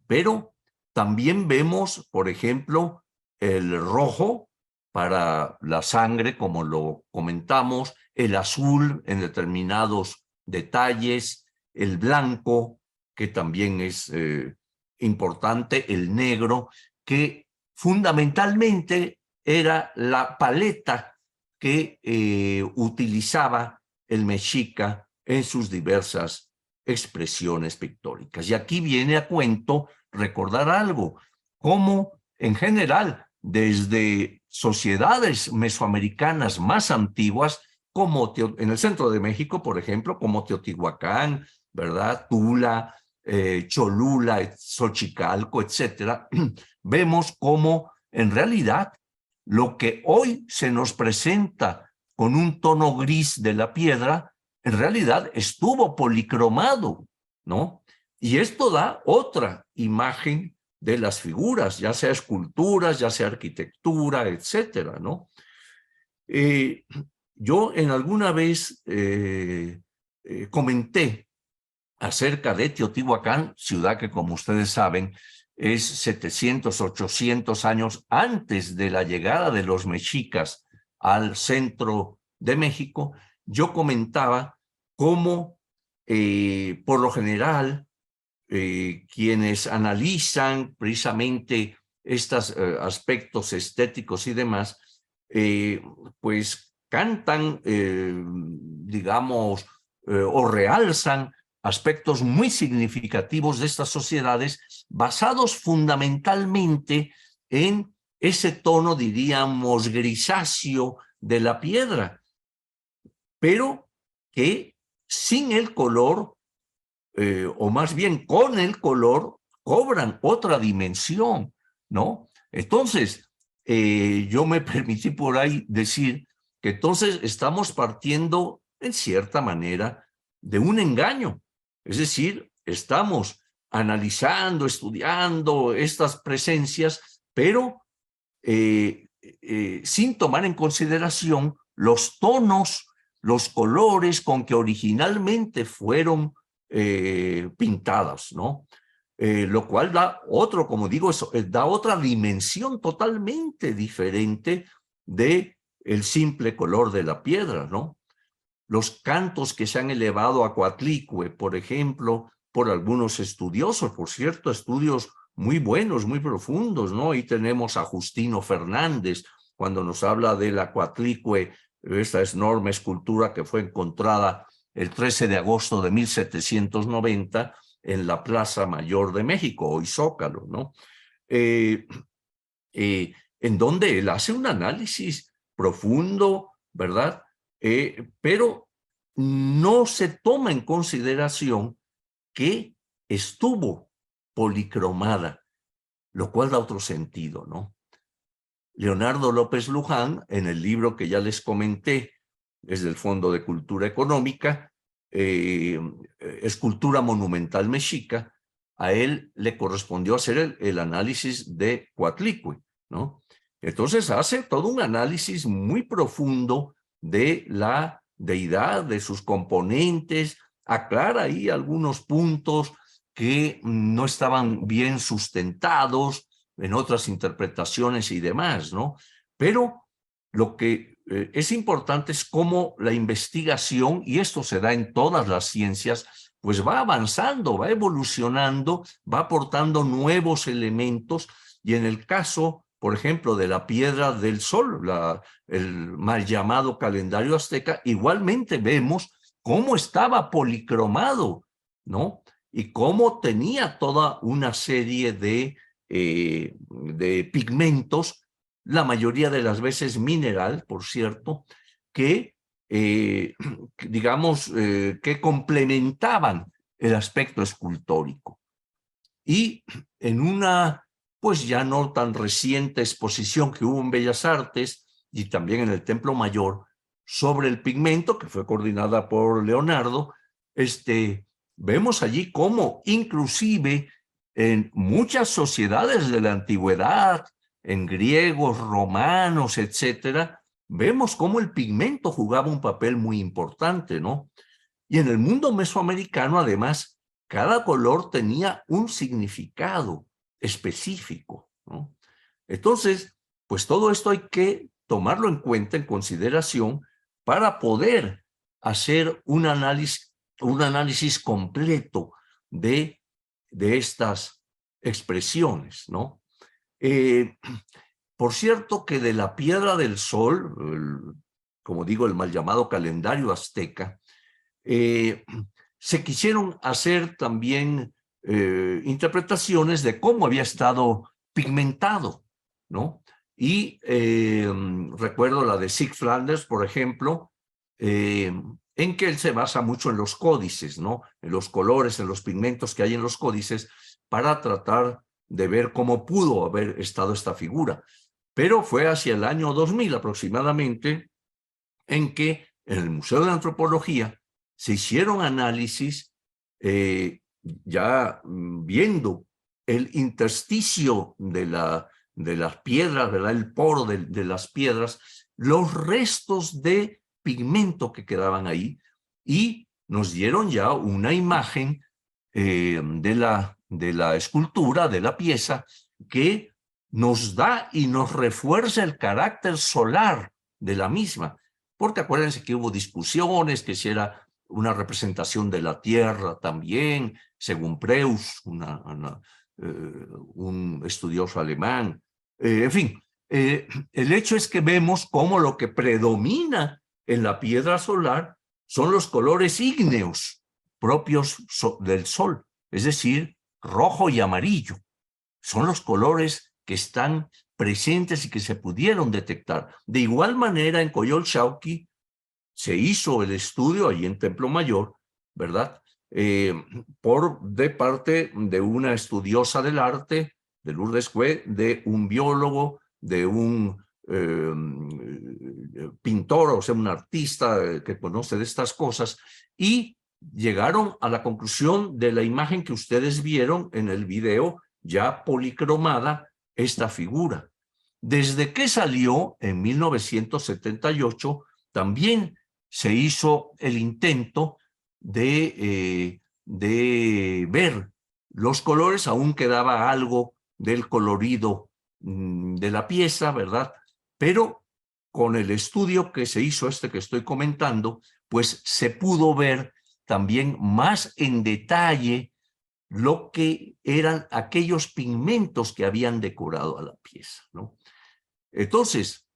Speaker 3: Pero también vemos, por ejemplo, el rojo para la sangre, como lo comentamos, el azul en determinados detalles, el blanco, que también es importante, el negro, que fundamentalmente era la paleta que utilizaba el mexica en sus diversas expresiones pictóricas. Y aquí viene a cuento recordar algo, como en general, desde sociedades mesoamericanas más antiguas, como en el centro de México, por ejemplo, como Teotihuacán, ¿verdad? Tula, Cholula, Xochicalco, etcétera, vemos cómo en realidad lo que hoy se nos presenta con un tono gris de la piedra, en realidad estuvo policromado, ¿no? Y esto da otra imagen de las figuras, ya sea esculturas, ya sea arquitectura, etcétera, ¿no? Yo en alguna vez comenté acerca de Teotihuacán, ciudad que, como ustedes saben, es 700, 800 años antes de la llegada de los mexicas al centro de México. Yo comentaba cómo, por lo general, quienes analizan precisamente estos aspectos estéticos y demás, pues cantan, digamos, o realzan aspectos muy significativos de estas sociedades basados fundamentalmente en ese tono, diríamos, grisáceo de la piedra, pero que sin el color, o más bien con el color, cobran otra dimensión, ¿no? Entonces, yo me permití por ahí decir que entonces estamos partiendo, en cierta manera, de un engaño. Es decir, estamos analizando, estudiando estas presencias, pero sin tomar en consideración los tonos, los colores con que originalmente fueron pintadas, ¿no? Lo cual da otro, como digo, da otra dimensión totalmente diferente de el simple color de la piedra, ¿no? Los cantos que se han elevado a Coatlicue, por ejemplo, por algunos estudiosos, por cierto, estudios muy buenos, muy profundos, ¿no? Ahí tenemos a Justino Fernández, cuando nos habla de la Coatlicue, esta enorme escultura que fue encontrada el 13 de agosto de 1790 en la Plaza Mayor de México, hoy Zócalo, ¿no? En donde él hace un análisis profundo, ¿verdad? Pero no se toma en consideración que estuvo policromada, lo cual da otro sentido, ¿no? Leonardo López Luján, en el libro que ya les comenté, desde el Fondo de Cultura Económica, escultura monumental mexica, a él le correspondió hacer el análisis de Coatlicue, ¿no? Entonces hace todo un análisis muy profundo de la deidad, de sus componentes, aclara ahí algunos puntos que no estaban bien sustentados en otras interpretaciones y demás, ¿no? Pero lo que es importante es cómo la investigación, y esto se da en todas las ciencias, pues va avanzando, va evolucionando, va aportando nuevos elementos, y en el caso, por ejemplo, de la piedra del sol, el mal llamado calendario azteca, igualmente vemos cómo estaba policromado, ¿no? Y cómo tenía toda una serie de pigmentos, la mayoría de las veces mineral, por cierto, que digamos, que complementaban el aspecto escultórico. Y en una, pues ya no tan reciente exposición que hubo en Bellas Artes y también en el Templo Mayor sobre el pigmento, que fue coordinada por Leonardo, vemos allí cómo inclusive en muchas sociedades de la antigüedad, en griegos, romanos, etcétera, vemos cómo el pigmento jugaba un papel muy importante, ¿no? Y en el mundo mesoamericano, además, cada color tenía un significado específico, ¿no? Entonces, pues todo esto hay que tomarlo en cuenta, en consideración, para poder hacer un análisis completo de estas expresiones, ¿no? Por cierto que de la piedra del sol, como digo, el mal llamado calendario azteca, se quisieron hacer también interpretaciones de cómo había estado pigmentado, ¿no? Y recuerdo la de Sig Flanders, por ejemplo, en que él se basa mucho en los códices, ¿no? En los colores, en los pigmentos que hay en los códices, para tratar de ver cómo pudo haber estado esta figura. Pero fue hacia el año 2000 aproximadamente en que en el Museo de Antropología se hicieron análisis ya viendo el intersticio de las piedras, ¿verdad? El poro de las piedras, los restos de pigmento que quedaban ahí, y nos dieron ya una imagen de la escultura, de la pieza, que nos da y nos refuerza el carácter solar de la misma, porque acuérdense que hubo discusiones, que si era una representación de la Tierra también, según Preus, un estudioso alemán. En fin, el hecho es que vemos cómo lo que predomina en la piedra solar son los colores ígneos propios del Sol, es decir, rojo y amarillo. Son los colores que están presentes y que se pudieron detectar. De igual manera, en Coyolxauhqui se hizo el estudio allí en Templo Mayor, ¿verdad? De parte de una estudiosa del arte, de Lourdes Cue, de un biólogo, de un pintor, o sea, un artista que conoce de estas cosas, y llegaron a la conclusión de la imagen que ustedes vieron en el video, ya policromada, esta figura. Desde que salió en 1978, también se hizo el intento de ver los colores, aún quedaba algo del colorido de la pieza, ¿verdad? Pero con el estudio que se hizo, que estoy comentando, pues se pudo ver también más en detalle lo que eran aquellos pigmentos que habían decorado a la pieza, ¿no? Entonces,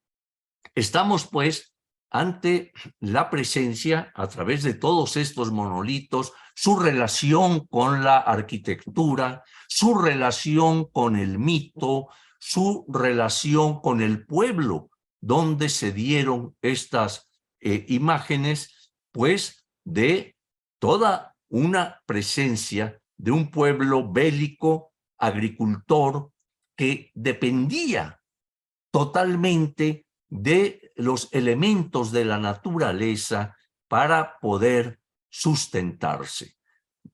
Speaker 3: estamos pues ante la presencia, a través de todos estos monolitos, su relación con la arquitectura, su relación con el mito, su relación con el pueblo donde se dieron estas imágenes, pues de toda una presencia de un pueblo bélico, agricultor, que dependía totalmente de los elementos de la naturaleza para poder sustentarse.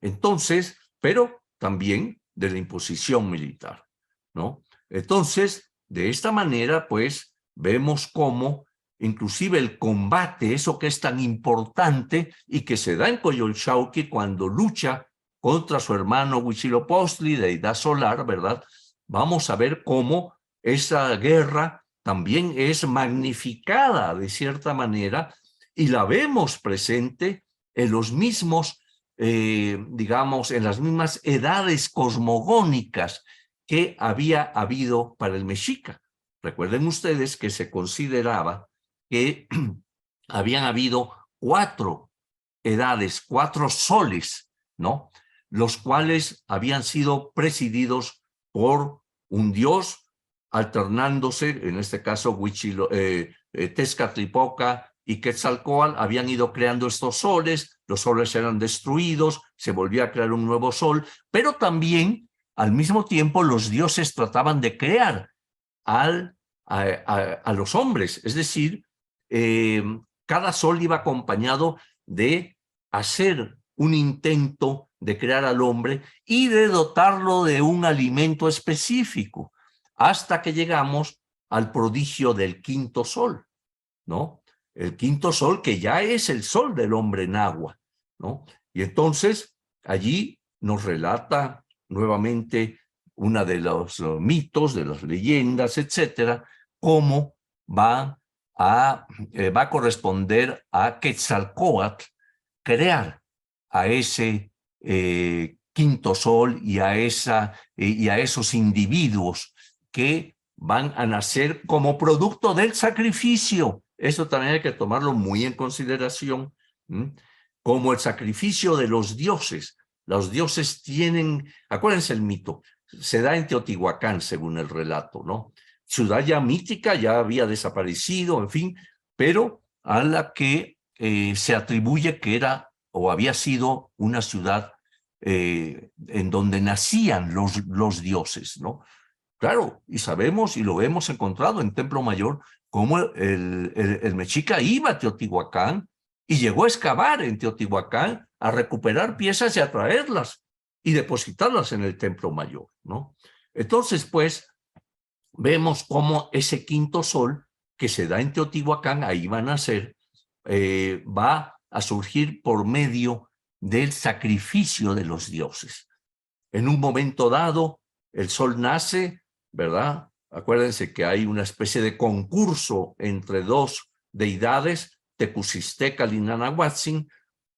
Speaker 3: Entonces, pero también de la imposición militar, ¿no? Entonces, de esta manera, pues, vemos cómo inclusive el combate, eso que es tan importante y que se da en Coyolxauhqui cuando lucha contra su hermano Huitzilopochtli, deidad solar, ¿verdad? Vamos a ver cómo esa guerra también es magnificada de cierta manera y la vemos presente en los mismos, digamos, en las mismas edades cosmogónicas que había habido para el mexica. Recuerden ustedes que se consideraba que habían habido 4 edades, 4 soles, ¿no? Los cuales habían sido presididos por un dios, alternándose, en este caso Tezcatlipoca y Quetzalcóatl habían ido creando estos soles, los soles eran destruidos, se volvía a crear un nuevo sol, pero también al mismo tiempo los dioses trataban de crear a los hombres, es decir, cada sol iba acompañado de hacer un intento de crear al hombre y de dotarlo de un alimento específico, hasta que llegamos al prodigio del quinto sol, ¿no? El quinto sol que ya es el sol del hombre nahua, ¿no? Y entonces allí nos relata nuevamente una de los mitos, de las leyendas, etcétera, cómo va a corresponder a Quetzalcóatl crear a ese quinto sol y a esos individuos que van a nacer como producto del sacrificio. Eso también hay que tomarlo muy en consideración, como el sacrificio de los dioses. Los dioses tienen, acuérdense el mito, se da en Teotihuacán según el relato, ¿no? Ciudad ya mítica, ya había desaparecido, en fin, pero a la que se atribuye que era o había sido una ciudad en donde nacían los dioses, ¿no? Claro, y sabemos y lo hemos encontrado en Templo Mayor, cómo el mexica iba a Teotihuacán y llegó a excavar en Teotihuacán, a recuperar piezas y a traerlas y depositarlas en el Templo Mayor, ¿no? Entonces, pues, vemos cómo ese quinto sol que se da en Teotihuacán, ahí va a nacer, va a surgir por medio del sacrificio de los dioses. En un momento dado, el sol nace, ¿verdad? Acuérdense que hay una especie de concurso entre 2 deidades, Tecucistecal y Nanahuatzin.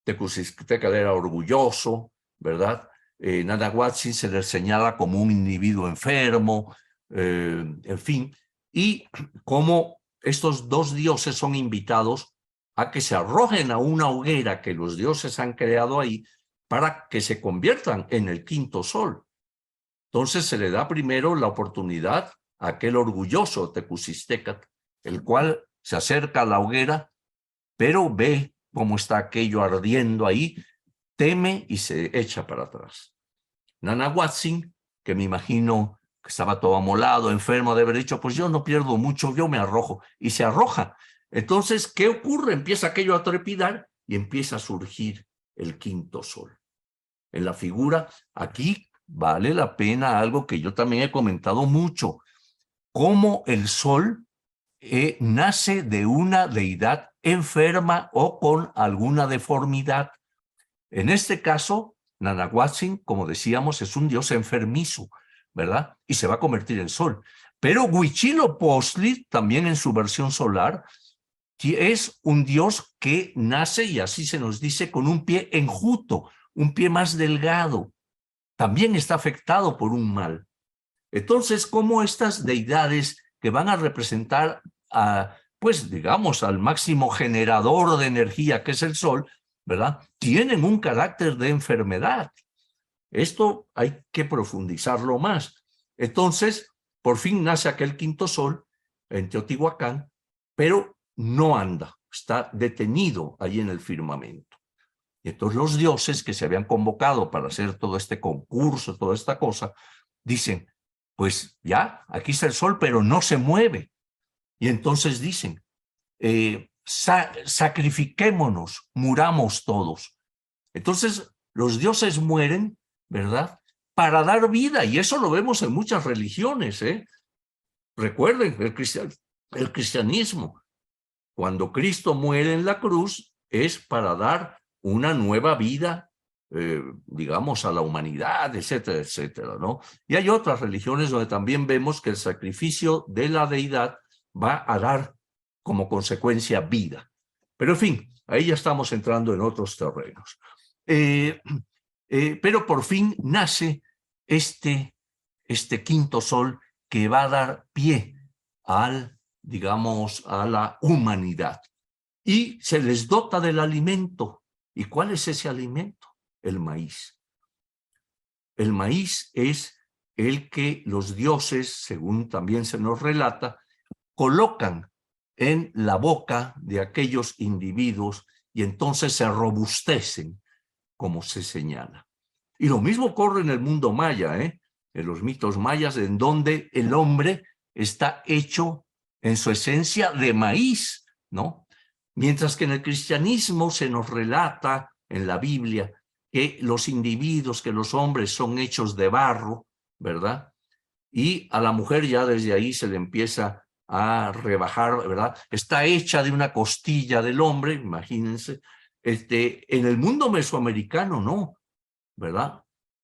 Speaker 3: Tecucistecal era orgulloso, ¿verdad? Nanahuatzin se le señala como un individuo enfermo, en fin, y como estos 2 dioses son invitados a que se arrojen a una hoguera que los dioses han creado ahí para que se conviertan en el quinto sol. Entonces se le da primero la oportunidad a aquel orgulloso Tecucistecat, el cual se acerca a la hoguera, pero ve cómo está aquello ardiendo ahí, teme y se echa para atrás. Nanahuatzin, que me imagino que estaba todo amolado, enfermo, de haber dicho, pues yo no pierdo mucho, yo me arrojo, y se arroja. Entonces, ¿qué ocurre? Empieza aquello a trepidar y empieza a surgir el quinto sol. En la figura, aquí vale la pena algo que yo también he comentado mucho, cómo el sol nace de una deidad enferma o con alguna deformidad. En este caso, Nanahuatzin, como decíamos, es un dios enfermizo, ¿verdad? Y se va a convertir en sol. Pero Huitzilopochtli, también en su versión solar, es un dios que nace, y así se nos dice, con un pie enjuto, un pie más delgado. También está afectado por un mal. Entonces, ¿cómo estas deidades que van a representar pues digamos, al máximo generador de energía que es el sol, ¿verdad? Tienen un carácter de enfermedad. Esto hay que profundizarlo más. Entonces, por fin nace aquel quinto sol en Teotihuacán, pero no anda, está detenido allí en el firmamento. Y entonces los dioses que se habían convocado para hacer todo este concurso, toda esta cosa, dicen, pues ya, aquí está el sol, pero no se mueve. Y entonces dicen, sacrifiquémonos, muramos todos. Entonces, los dioses mueren, ¿verdad?, para dar vida, y eso lo vemos en muchas religiones, ¿eh? Recuerden, el cristianismo, cuando Cristo muere en la cruz, es para dar una nueva vida, digamos, a la humanidad, etcétera, etcétera, ¿no? Y hay otras religiones donde también vemos que el sacrificio de la deidad va a dar como consecuencia vida. Pero en fin, ahí ya estamos entrando en otros terrenos. Pero por fin nace este quinto sol que va a dar pie digamos, a la humanidad. Y se les dota del alimento. ¿Y cuál es ese alimento? El maíz. El maíz es el que los dioses, según también se nos relata, colocan en la boca de aquellos individuos y entonces se robustecen, como se señala. Y lo mismo ocurre en el mundo maya, en los mitos mayas, en donde el hombre está hecho en su esencia de maíz, ¿no? Mientras que en el cristianismo se nos relata en la Biblia que los individuos, que los hombres son hechos de barro, ¿verdad? Y a la mujer ya desde ahí se le empieza a rebajar, ¿verdad? Está hecha de una costilla del hombre, imagínense. En el mundo mesoamericano no, ¿verdad?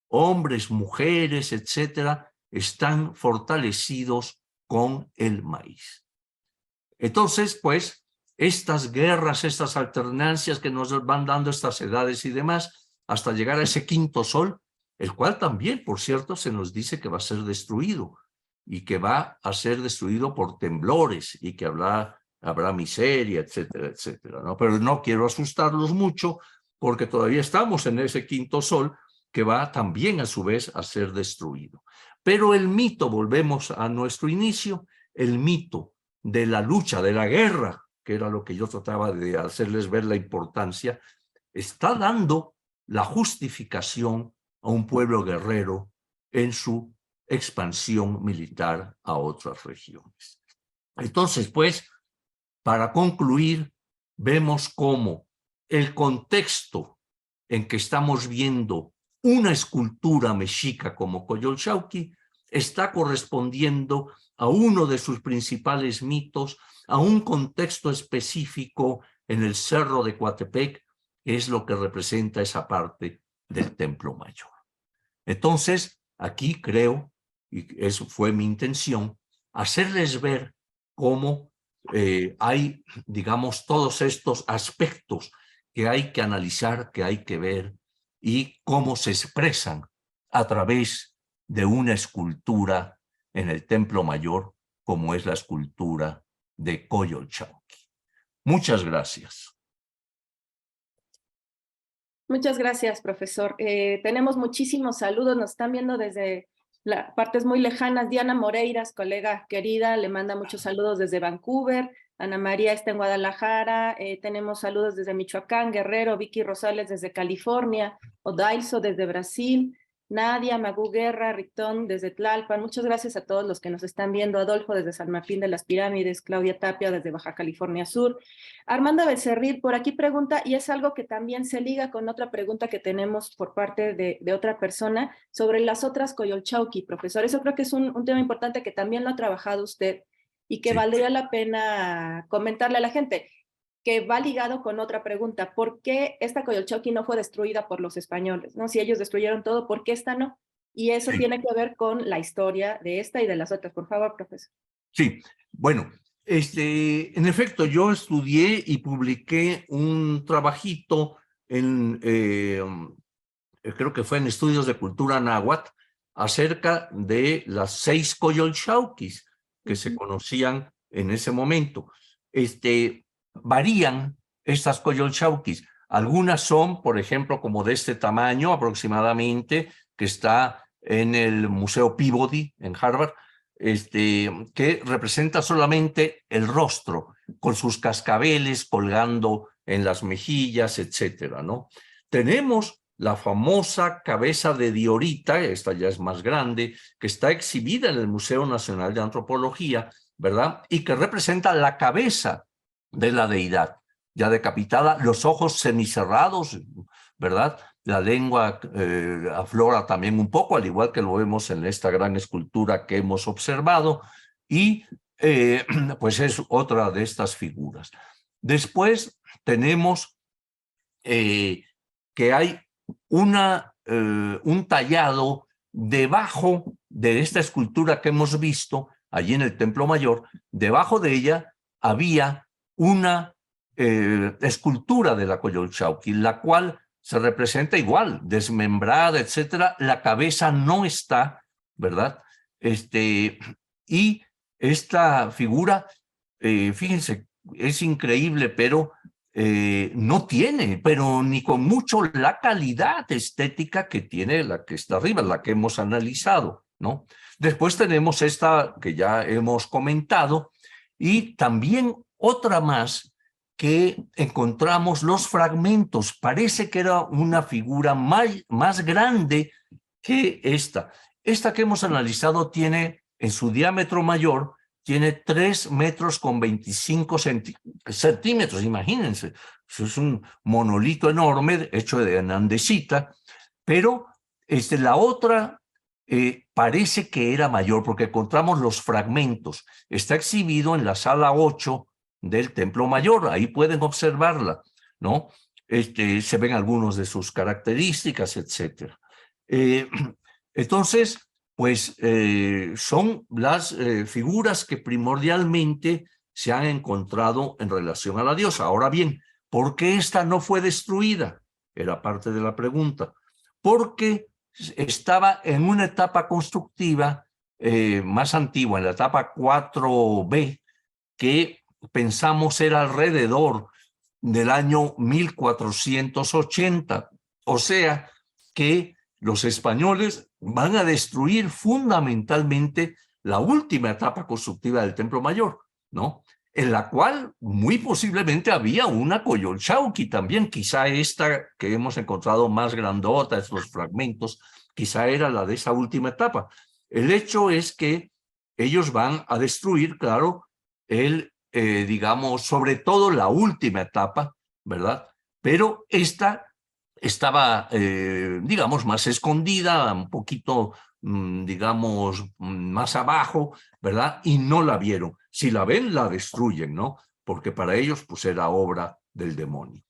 Speaker 3: Hombres, mujeres, etcétera, están fortalecidos con el maíz. Entonces, pues, estas guerras, estas alternancias que nos van dando estas edades y demás, hasta llegar a ese quinto sol, el cual también, por cierto, se nos dice que va a ser destruido y que va a ser destruido por temblores y que habrá miseria, etcétera, etcétera, ¿no? Pero no quiero asustarlos mucho porque todavía estamos en ese quinto sol que va también a su vez a ser destruido. Pero el mito, volvemos a nuestro inicio, el mito de la lucha, de la guerra, que era lo que yo trataba de hacerles ver la importancia, está dando la justificación a un pueblo guerrero en su expansión militar a otras regiones. Entonces, pues, para concluir, vemos cómo el contexto en que estamos viendo una escultura mexica como Coyolxauhqui está correspondiendo a uno de sus principales mitos, a un contexto específico en el Cerro de Coatepec, que es lo que representa esa parte del Templo Mayor. Entonces, aquí creo, y eso fue mi intención, hacerles ver cómo hay, digamos, todos estos aspectos que hay que analizar, que hay que ver, y cómo se expresan a través de una escultura en el Templo Mayor, como es la escultura de Coyolxauhqui. Muchas gracias.
Speaker 2: Muchas gracias, profesor. Tenemos muchísimos saludos, nos están viendo desde partes muy lejanas. Diana Moreiras, colega querida, le manda muchos saludos desde Vancouver. Ana María está en Guadalajara. Tenemos saludos desde Michoacán, Guerrero, Vicky Rosales desde California, Odailso desde Brasil, Nadia, Magú Guerra, Ritón desde Tlalpan. Muchas gracias a todos los que nos están viendo. Adolfo desde San Martín de las Pirámides, Claudia Tapia desde Baja California Sur. Armando Becerril por aquí pregunta, y es algo que también se liga con otra pregunta que tenemos por parte de otra persona, sobre las otras Coyolxauhqui, profesor. Eso creo que es un tema importante que también lo ha trabajado usted y que
Speaker 3: Sí.
Speaker 2: valdría la pena comentarle a la gente, que va ligado con otra pregunta. ¿Por qué esta Coyolxauhqui no fue destruida por los españoles? ¿No? Si ellos destruyeron todo, ¿por qué esta no? Y eso
Speaker 3: Sí.
Speaker 2: tiene que ver con la historia de esta y de las otras. Por favor, profesor.
Speaker 3: Sí, bueno, en efecto, yo estudié y publiqué un trabajito creo que fue en Estudios de Cultura Náhuatl, acerca de las 6 Coyolxauhquis que se conocían en ese momento. Varían estas Coyolxauhquis. Algunas son, por ejemplo, como de este tamaño aproximadamente, que está en el Museo Peabody en Harvard, que representa solamente el rostro, con sus cascabeles colgando en las mejillas, etcétera, ¿no? Tenemos la famosa cabeza de Diorita, esta ya es más grande, que está exhibida en el Museo Nacional de Antropología, ¿verdad? Y que representa la cabeza de la deidad, ya decapitada, los ojos semicerrados, ¿verdad? La lengua aflora también un poco, al igual que lo vemos en esta gran escultura que hemos observado, y pues es otra de estas figuras. Después tenemos que hay un tallado debajo de esta escultura que hemos visto allí en el Templo Mayor. Debajo de ella había una escultura de la Coyolxauhqui, la cual se representa igual, desmembrada, etcétera. La cabeza no está, ¿verdad? Y esta figura, fíjense, es increíble, pero no tiene, pero ni con mucho la calidad estética que tiene la que está arriba, la que hemos analizado, ¿no? Después tenemos esta que ya hemos comentado y también otra más que encontramos los fragmentos. Parece que era una figura más grande que esta. Esta que hemos analizado tiene en su diámetro mayor, tiene 3 metros con 25 centímetros, imagínense. Eso es un monolito enorme hecho de andesita, pero la otra parece que era mayor porque encontramos los fragmentos. Está exhibido en la sala 8 del Templo Mayor, ahí pueden observarla, ¿no? Se ven algunos de sus características, etcétera. Entonces, pues son las figuras que primordialmente se han encontrado en relación a la diosa. Ahora bien, ¿por qué esta no fue destruida? Era parte de la pregunta. Porque estaba en una etapa constructiva más antigua, en la etapa 4B, que pensamos era alrededor del año 1480. O sea que los españoles van a destruir fundamentalmente la última etapa constructiva del Templo Mayor, ¿no? En la cual muy posiblemente había una Coyolxauhqui también, quizá esta que hemos encontrado más grandota, estos fragmentos, quizá era la de esa última etapa. El hecho es que ellos van a destruir, claro, digamos, sobre todo la última etapa, ¿verdad? Pero esta estaba, digamos, más escondida, un poquito, digamos, más abajo, ¿verdad? Y no la vieron. Si la ven, la destruyen, ¿no? Porque para ellos, pues, era obra del demonio.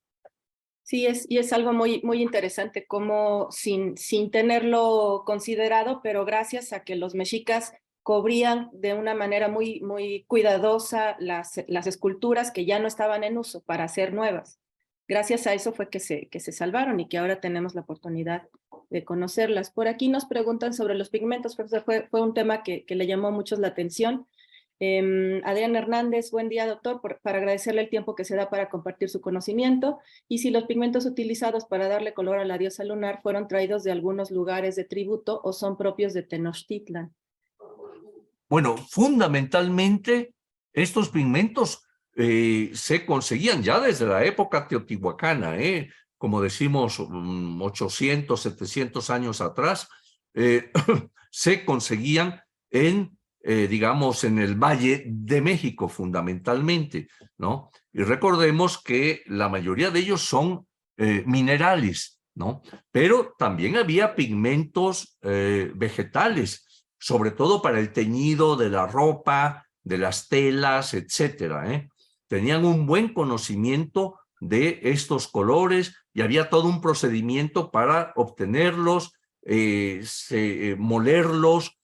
Speaker 2: Sí, y es algo muy interesante, como sin tenerlo considerado, pero gracias a que los mexicas cubrían de una manera muy cuidadosa las esculturas que ya no estaban en uso para hacer nuevas. Gracias a eso fue que se salvaron y que ahora tenemos la oportunidad de conocerlas. Por aquí nos preguntan sobre los pigmentos, profesor, fue un tema que le llamó mucho la atención. Adrián Hernández, buen día, doctor, para agradecerle el tiempo que se da para compartir su conocimiento, y si los pigmentos utilizados para darle color a la diosa lunar fueron traídos de algunos lugares de tributo o son propios de Tenochtitlan.
Speaker 3: Bueno, fundamentalmente estos pigmentos se conseguían ya desde la época teotihuacana, como decimos, 800, 700 años atrás, se conseguían digamos, en el Valle de México fundamentalmente, ¿no? Y recordemos que la mayoría de ellos son minerales, ¿no? Pero también había pigmentos vegetales, sobre todo para el teñido de la ropa, de las telas, etcétera, Tenían un buen conocimiento de estos colores y había todo un procedimiento para obtenerlos, molerlos,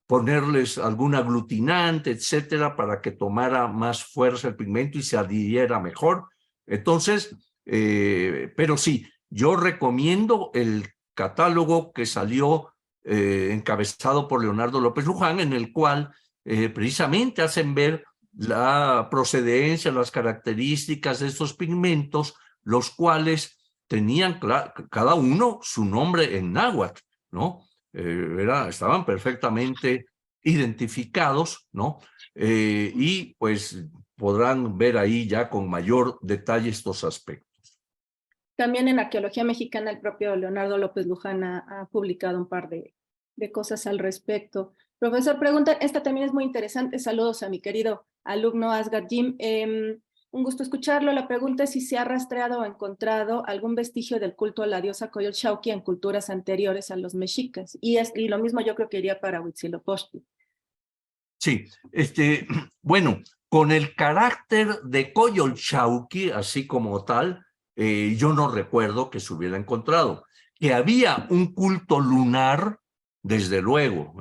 Speaker 3: ponerles algún aglutinante, etcétera, para que tomara más fuerza el pigmento y se adhiriera mejor. Entonces, pero sí, yo recomiendo el catálogo que salió encabezado por Leonardo López Luján, en el cual precisamente hacen ver la procedencia, las características de estos pigmentos, los cuales tenían cada uno su nombre en náhuatl, ¿no? Estaban perfectamente identificados, ¿no? Y pues podrán ver ahí ya con mayor detalle estos aspectos.
Speaker 2: También en Arqueología Mexicana el propio Leonardo López Luján ha publicado un par de cosas al respecto. Profesor, pregunta, esta también es muy interesante. Saludos a mi querido alumno Asgard Jim. Un gusto escucharlo. La pregunta es si se ha rastreado o encontrado algún vestigio del culto a la diosa Coyolxauhqui en culturas anteriores a los mexicas. Y lo mismo yo creo que iría para Huitzilopochtli.
Speaker 3: Sí, bueno, con el carácter de Coyolxauhqui, así como tal, yo no recuerdo que se hubiera encontrado. Que había un culto lunar, desde luego,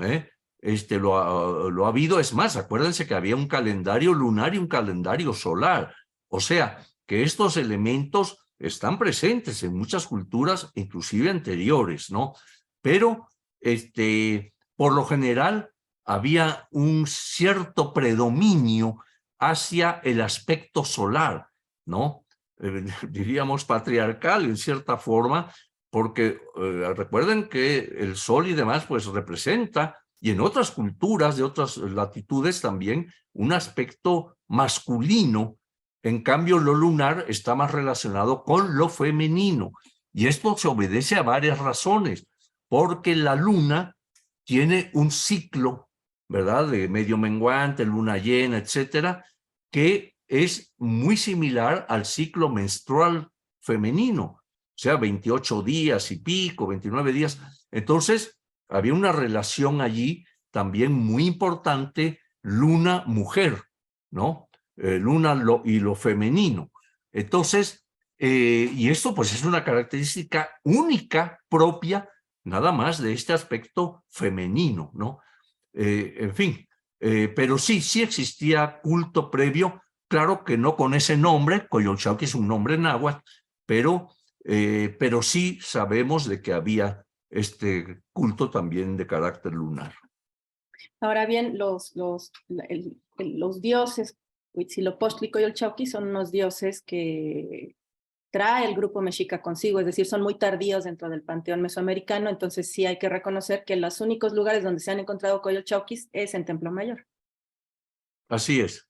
Speaker 3: lo ha habido. Es más, acuérdense que había un calendario lunar y un calendario solar. O sea, que estos elementos están presentes en muchas culturas, inclusive anteriores, ¿no? Pero, por lo general, había un cierto predominio hacia el aspecto solar, ¿no? Diríamos patriarcal en cierta forma, porque recuerden que el sol y demás pues representa, y en otras culturas de otras latitudes también, un aspecto masculino. En cambio, lo lunar está más relacionado con lo femenino, y esto se obedece a varias razones, porque la luna tiene un ciclo, ¿verdad?, de medio menguante, luna llena, etcétera, que es muy similar al ciclo menstrual femenino, o sea, 28 días y pico, 29 días. Entonces, había una relación allí también muy importante, luna-mujer, ¿no? Luna y lo femenino. Entonces, y esto pues es una característica única, propia, nada más de este aspecto femenino, ¿no? En fin, pero sí existía culto previo, claro que no con ese nombre, Coyolxauhqui es un nombre náhuatl, pero sí sabemos de que había este culto también de carácter lunar.
Speaker 2: Ahora bien, los dioses Huitzilopochtli y Coyolxauhqui son unos dioses que trae el grupo mexica consigo, es decir, son muy tardíos dentro del panteón mesoamericano, entonces sí hay que reconocer que los únicos lugares donde se han encontrado Coyolxauhquis es en Templo Mayor.
Speaker 3: Así es.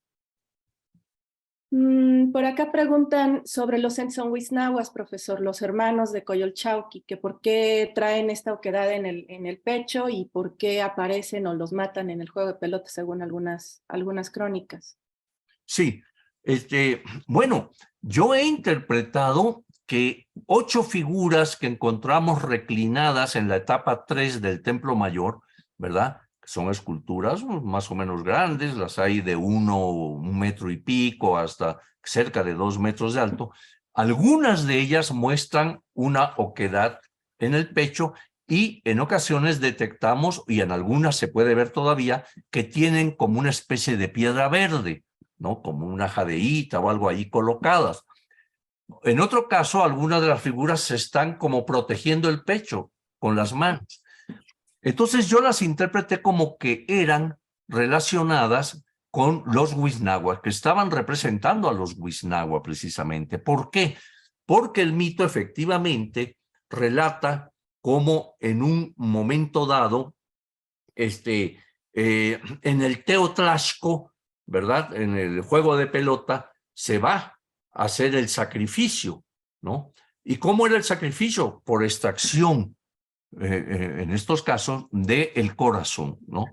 Speaker 2: Por acá preguntan sobre los Enzonhuiznahuas, profesor, los hermanos de Coyolxauhqui, que por qué traen esta oquedad en el pecho y por qué aparecen o los matan en el juego de pelota, según algunas crónicas.
Speaker 3: Sí, bueno, yo he interpretado que 8 figuras que encontramos reclinadas en la etapa 3 del Templo Mayor, ¿verdad? Son esculturas más o menos grandes, las hay de 1 metro y pico hasta cerca de 2 metros de alto. Algunas de ellas muestran una oquedad en el pecho y en ocasiones detectamos, y en algunas se puede ver todavía, que tienen como una especie de piedra verde, ¿no? Como una jadeíta o algo ahí colocadas. En otro caso, algunas de las figuras se están como protegiendo el pecho con las manos. Entonces yo las interpreté como que eran relacionadas con los Huiznahuas, que estaban representando a los Huiznahuas precisamente. ¿Por qué? Porque el mito efectivamente relata cómo en un momento dado, en el Teotlaxco, ¿verdad? En el juego de pelota, se va a hacer el sacrificio, ¿no? ¿Y cómo era el sacrificio? Por extracción, en estos casos, del corazón, ¿no?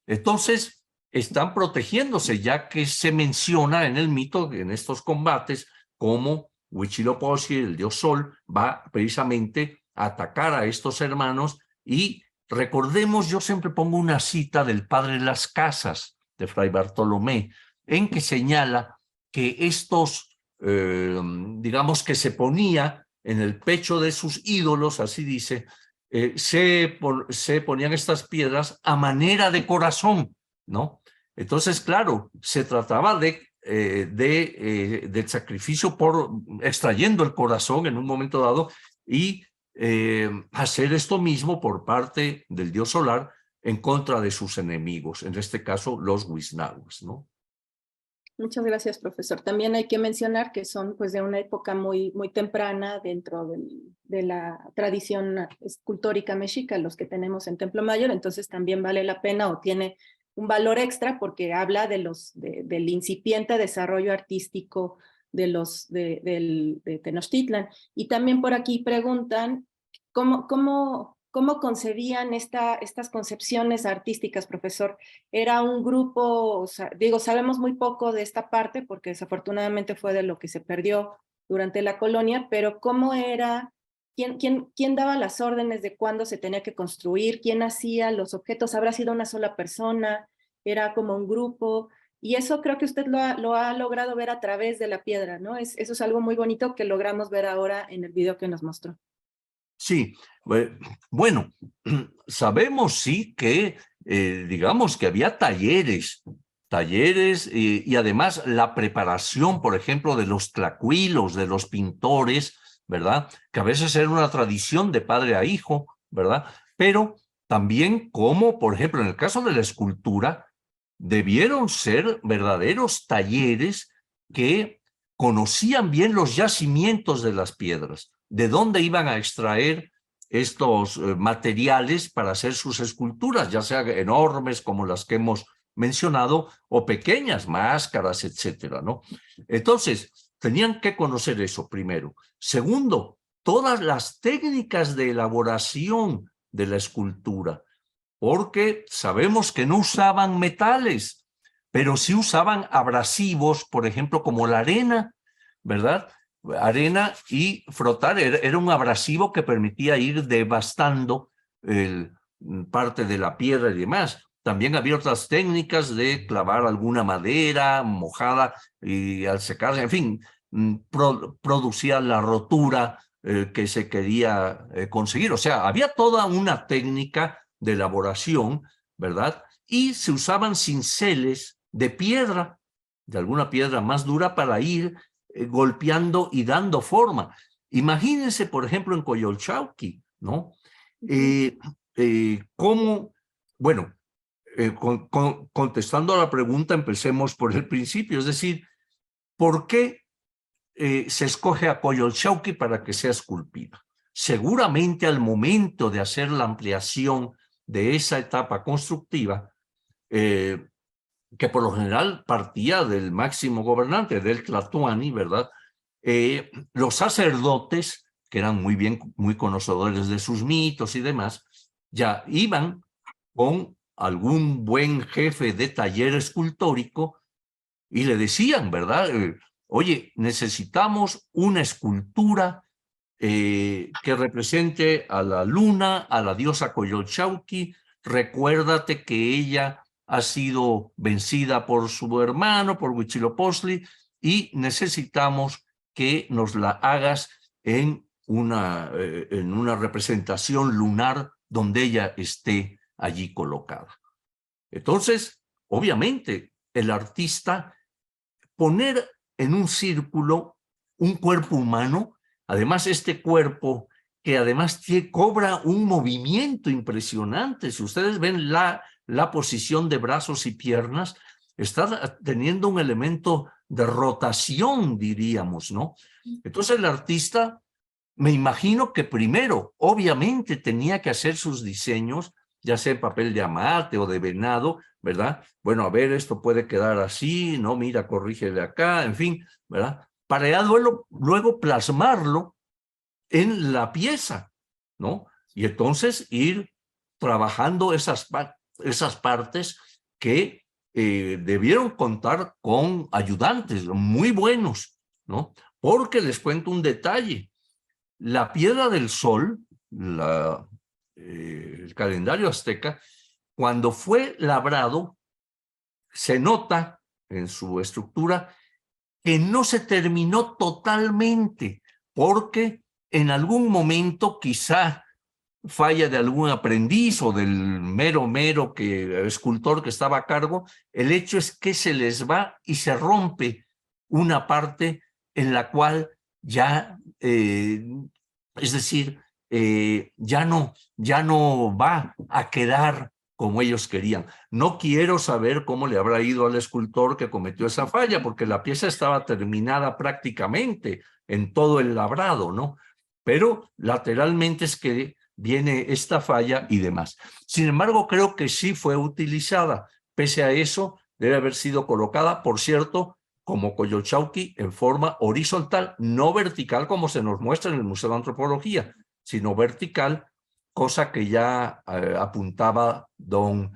Speaker 3: Entonces, están protegiéndose, ya que se menciona en el mito, en estos combates, como Huitzilopochtli, el dios Sol, va precisamente a atacar a estos hermanos. Y recordemos, yo siempre pongo una cita del padre Las Casas, de Fray Bartolomé, en que señala que estos, digamos que se ponía en el pecho de sus ídolos, así dice, se ponían estas piedras a manera de corazón, ¿no? Entonces, claro, se trataba del sacrificio por extrayendo el corazón en un momento dado y hacer esto mismo por parte del dios solar en contra de sus enemigos, en este caso los Huiznahuas, ¿no?
Speaker 2: Muchas gracias, profesor. También hay que mencionar que son pues de una época muy temprana dentro de la tradición escultórica mexica, los que tenemos en Templo Mayor, entonces también vale la pena o tiene un valor extra porque habla del incipiente desarrollo artístico de Tenochtitlan. Y también por aquí preguntan, ¿cómo ¿cómo concebían estas concepciones artísticas, profesor? ¿Era un grupo, o sea, digo, sabemos muy poco de esta parte porque desafortunadamente fue de lo que se perdió durante la colonia, pero ¿cómo era? ¿Quién daba las órdenes de cuándo se tenía que construir? ¿Quién hacía los objetos? ¿Habrá sido una sola persona? ¿Era como un grupo? Y eso creo que usted lo ha logrado ver a través de la piedra, ¿no? Eso es algo muy bonito que logramos ver ahora en el video que nos mostró.
Speaker 3: Sí, bueno, sabemos sí que, digamos que había talleres y además la preparación, por ejemplo, de los tlacuilos, de los pintores, ¿verdad? Que a veces era una tradición de padre a hijo, ¿verdad? Pero también como, por ejemplo, en el caso de la escultura, debieron ser verdaderos talleres que conocían bien los yacimientos de las piedras, de dónde iban a extraer estos materiales para hacer sus esculturas, ya sea enormes como las que hemos mencionado o pequeñas, máscaras, etcétera, ¿no? Entonces, tenían que conocer eso primero. Segundo, todas las técnicas de elaboración de la escultura, porque sabemos que no usaban metales, pero sí usaban abrasivos, por ejemplo, como la arena, ¿verdad? Arena y frotar, era un abrasivo que permitía ir devastando parte de la piedra y demás. También había otras técnicas de clavar alguna madera mojada y al secarse, en fin, producía la rotura que se quería conseguir. O sea, había toda una técnica de elaboración, ¿verdad? Y se usaban cinceles de piedra, de alguna piedra más dura para ir golpeando y dando forma. Imagínense, por ejemplo, en Coyolxauhqui, ¿no? Cómo, bueno, contestando a la pregunta, empecemos por el principio, es decir, ¿por qué se escoge a Coyolxauhqui para que sea esculpida? Seguramente al momento de hacer la ampliación de esa etapa constructiva, que por lo general partía del máximo gobernante, del Tlatoani, ¿verdad? Los sacerdotes, que eran muy conocedores de sus mitos y demás, ya iban con algún buen jefe de taller escultórico y le decían, ¿verdad? Oye, necesitamos una escultura que represente a la luna, a la diosa Coyolxauhqui. Recuérdate que ella ha sido vencida por su hermano, por Huitzilopochtli, y necesitamos que nos la hagas en una representación lunar donde ella esté allí colocada. Entonces, obviamente, el artista poner en un círculo un cuerpo humano, además este cuerpo que además cobra un movimiento impresionante. Si ustedes ven la posición de brazos y piernas, está teniendo un elemento de rotación, diríamos, ¿no? Entonces el artista, me imagino que primero, obviamente, tenía que hacer sus diseños, ya sea en papel de amate o de venado, ¿verdad? Bueno, a ver, esto puede quedar así, ¿no? Mira, corrígele acá, en fin, ¿verdad? Para ya luego plasmarlo en la pieza, ¿no? Y entonces ir trabajando esas partes que debieron contar con ayudantes muy buenos, ¿no? Porque les cuento un detalle. La piedra del sol, el calendario azteca, cuando fue labrado, se nota en su estructura que no se terminó totalmente, porque en algún momento quizá falla de algún aprendiz o del mero escultor que estaba a cargo, el hecho es que se les va y se rompe una parte en la cual ya, es decir, ya no va a quedar como ellos querían. No quiero saber cómo le habrá ido al escultor que cometió esa falla, porque la pieza estaba terminada prácticamente en todo el labrado, ¿no? Pero lateralmente es que viene esta falla y demás. Sin embargo, creo que sí fue utilizada. Pese a eso, debe haber sido colocada, por cierto, como Coyolxauhqui, en forma horizontal, no vertical como se nos muestra en el Museo de Antropología, sino vertical, cosa que ya apuntaba don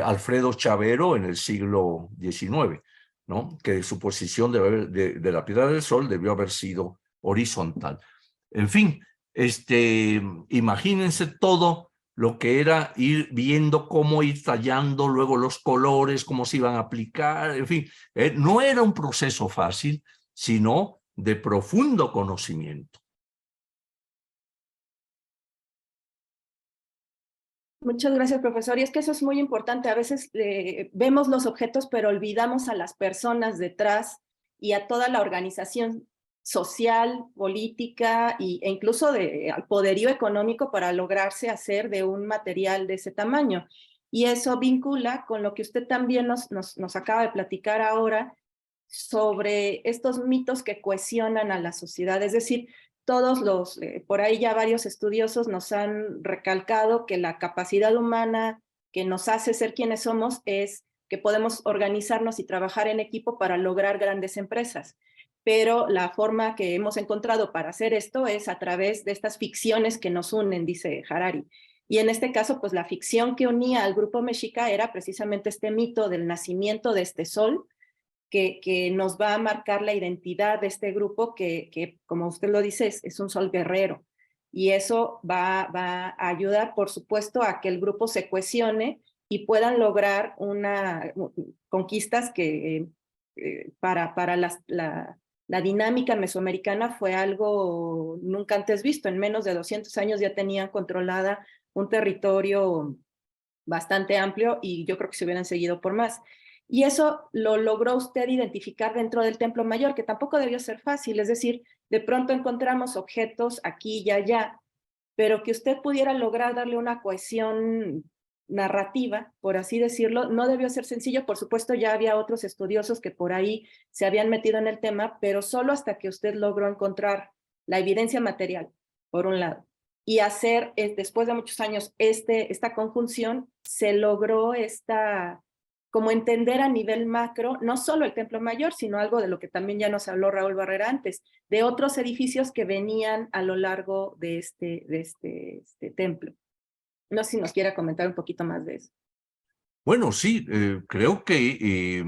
Speaker 3: Alfredo Chavero en el siglo XIX, ¿no? Que su posición de la Piedra del Sol debió haber sido horizontal. En fin, imagínense todo lo que era ir viendo cómo ir tallando luego los colores, cómo se iban a aplicar, en fin, no era un proceso fácil, sino de profundo conocimiento.
Speaker 2: Muchas gracias, profesor. Y es que eso es muy importante. A veces vemos los objetos, pero olvidamos a las personas detrás y a toda la organización social, política e incluso al poderío económico para lograrse hacer de un material de ese tamaño. Y eso vincula con lo que usted también nos acaba de platicar ahora sobre estos mitos que cohesionan a la sociedad. Es decir, por ahí ya varios estudiosos nos han recalcado que la capacidad humana que nos hace ser quienes somos es que podemos organizarnos y trabajar en equipo para lograr grandes empresas. Pero la forma que hemos encontrado para hacer esto es a través de estas ficciones que nos unen, dice Harari. Y en este caso, pues la ficción que unía al grupo mexica era precisamente este mito del nacimiento de este sol, que nos va a marcar la identidad de este grupo que como usted lo dice, es un sol guerrero. Y eso va a ayudar, por supuesto, a que el grupo se cohesione y puedan lograr conquistas que para la dinámica mesoamericana fue algo nunca antes visto. En menos de 200 años ya tenían controlada un territorio bastante amplio y yo creo que se hubieran seguido por más. Y eso lo logró usted identificar dentro del Templo Mayor, que tampoco debió ser fácil. Es decir, de pronto encontramos objetos aquí y allá, pero que usted pudiera lograr darle una cohesión narrativa, por así decirlo, no debió ser sencillo. Por supuesto, ya había otros estudiosos que por ahí se habían metido en el tema, pero solo hasta que usted logró encontrar la evidencia material, por un lado, y hacer, después de muchos años, esta conjunción, se logró como entender a nivel macro, no solo el Templo Mayor, sino algo de lo que también ya nos habló Raúl Barrera antes, de otros edificios que venían a lo largo de este templo. No sé si nos quiera comentar un poquito más de eso.
Speaker 3: Bueno, sí, creo que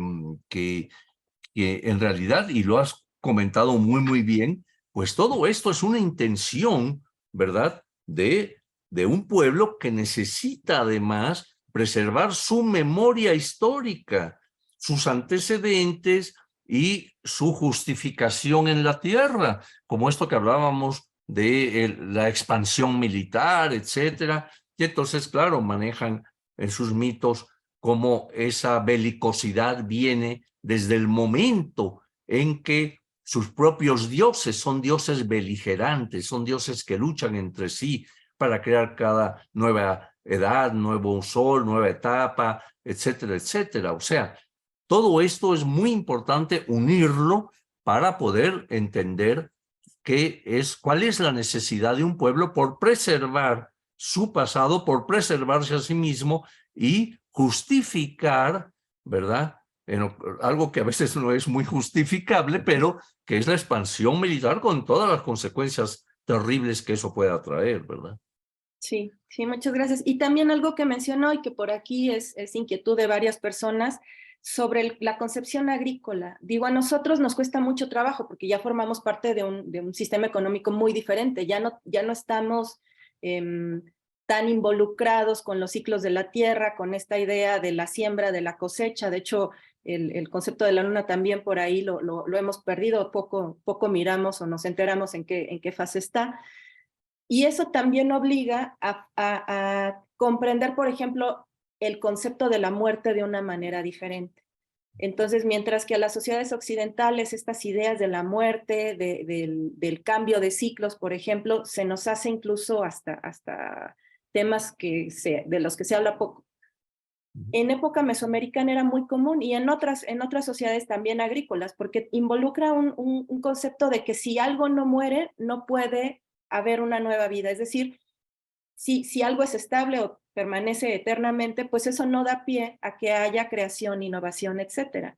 Speaker 3: en realidad, y lo has comentado muy, muy bien, pues todo esto es una intención, ¿verdad?, de un pueblo que necesita además preservar su memoria histórica, sus antecedentes y su justificación en la tierra, como esto que hablábamos de la expansión militar, etcétera. Y entonces, claro, manejan en sus mitos cómo esa belicosidad viene desde el momento en que sus propios dioses son dioses beligerantes, son dioses que luchan entre sí para crear cada nueva edad, nuevo sol, nueva etapa, etcétera, etcétera. O sea, todo esto es muy importante unirlo para poder entender cuál es la necesidad de un pueblo por preservar su pasado, por preservarse a sí mismo y justificar, ¿verdad?, algo que a veces no es muy justificable, pero que es la expansión militar con todas las consecuencias terribles que eso pueda traer, ¿verdad?
Speaker 2: Sí, sí, muchas gracias. Y también algo que mencionó y que por aquí es inquietud de varias personas sobre la concepción agrícola. Digo, a nosotros nos cuesta mucho trabajo porque ya formamos parte de un sistema económico muy diferente. Ya no estamos tan involucrados con los ciclos de la tierra, con esta idea de la siembra, de la cosecha. De hecho, el concepto de la luna también por ahí lo hemos perdido, poco miramos o nos enteramos en qué fase está. Y eso también obliga a comprender, por ejemplo, el concepto de la muerte de una manera diferente. Entonces, mientras que a las sociedades occidentales estas ideas de la muerte, del cambio de ciclos, por ejemplo, se nos hace incluso hasta temas de los que se habla poco. En época mesoamericana era muy común y en otras sociedades también agrícolas, porque involucra un concepto de que si algo no muere, no puede haber una nueva vida. Es decir, si algo es estable o permanece eternamente, pues eso no da pie a que haya creación, innovación, etcétera.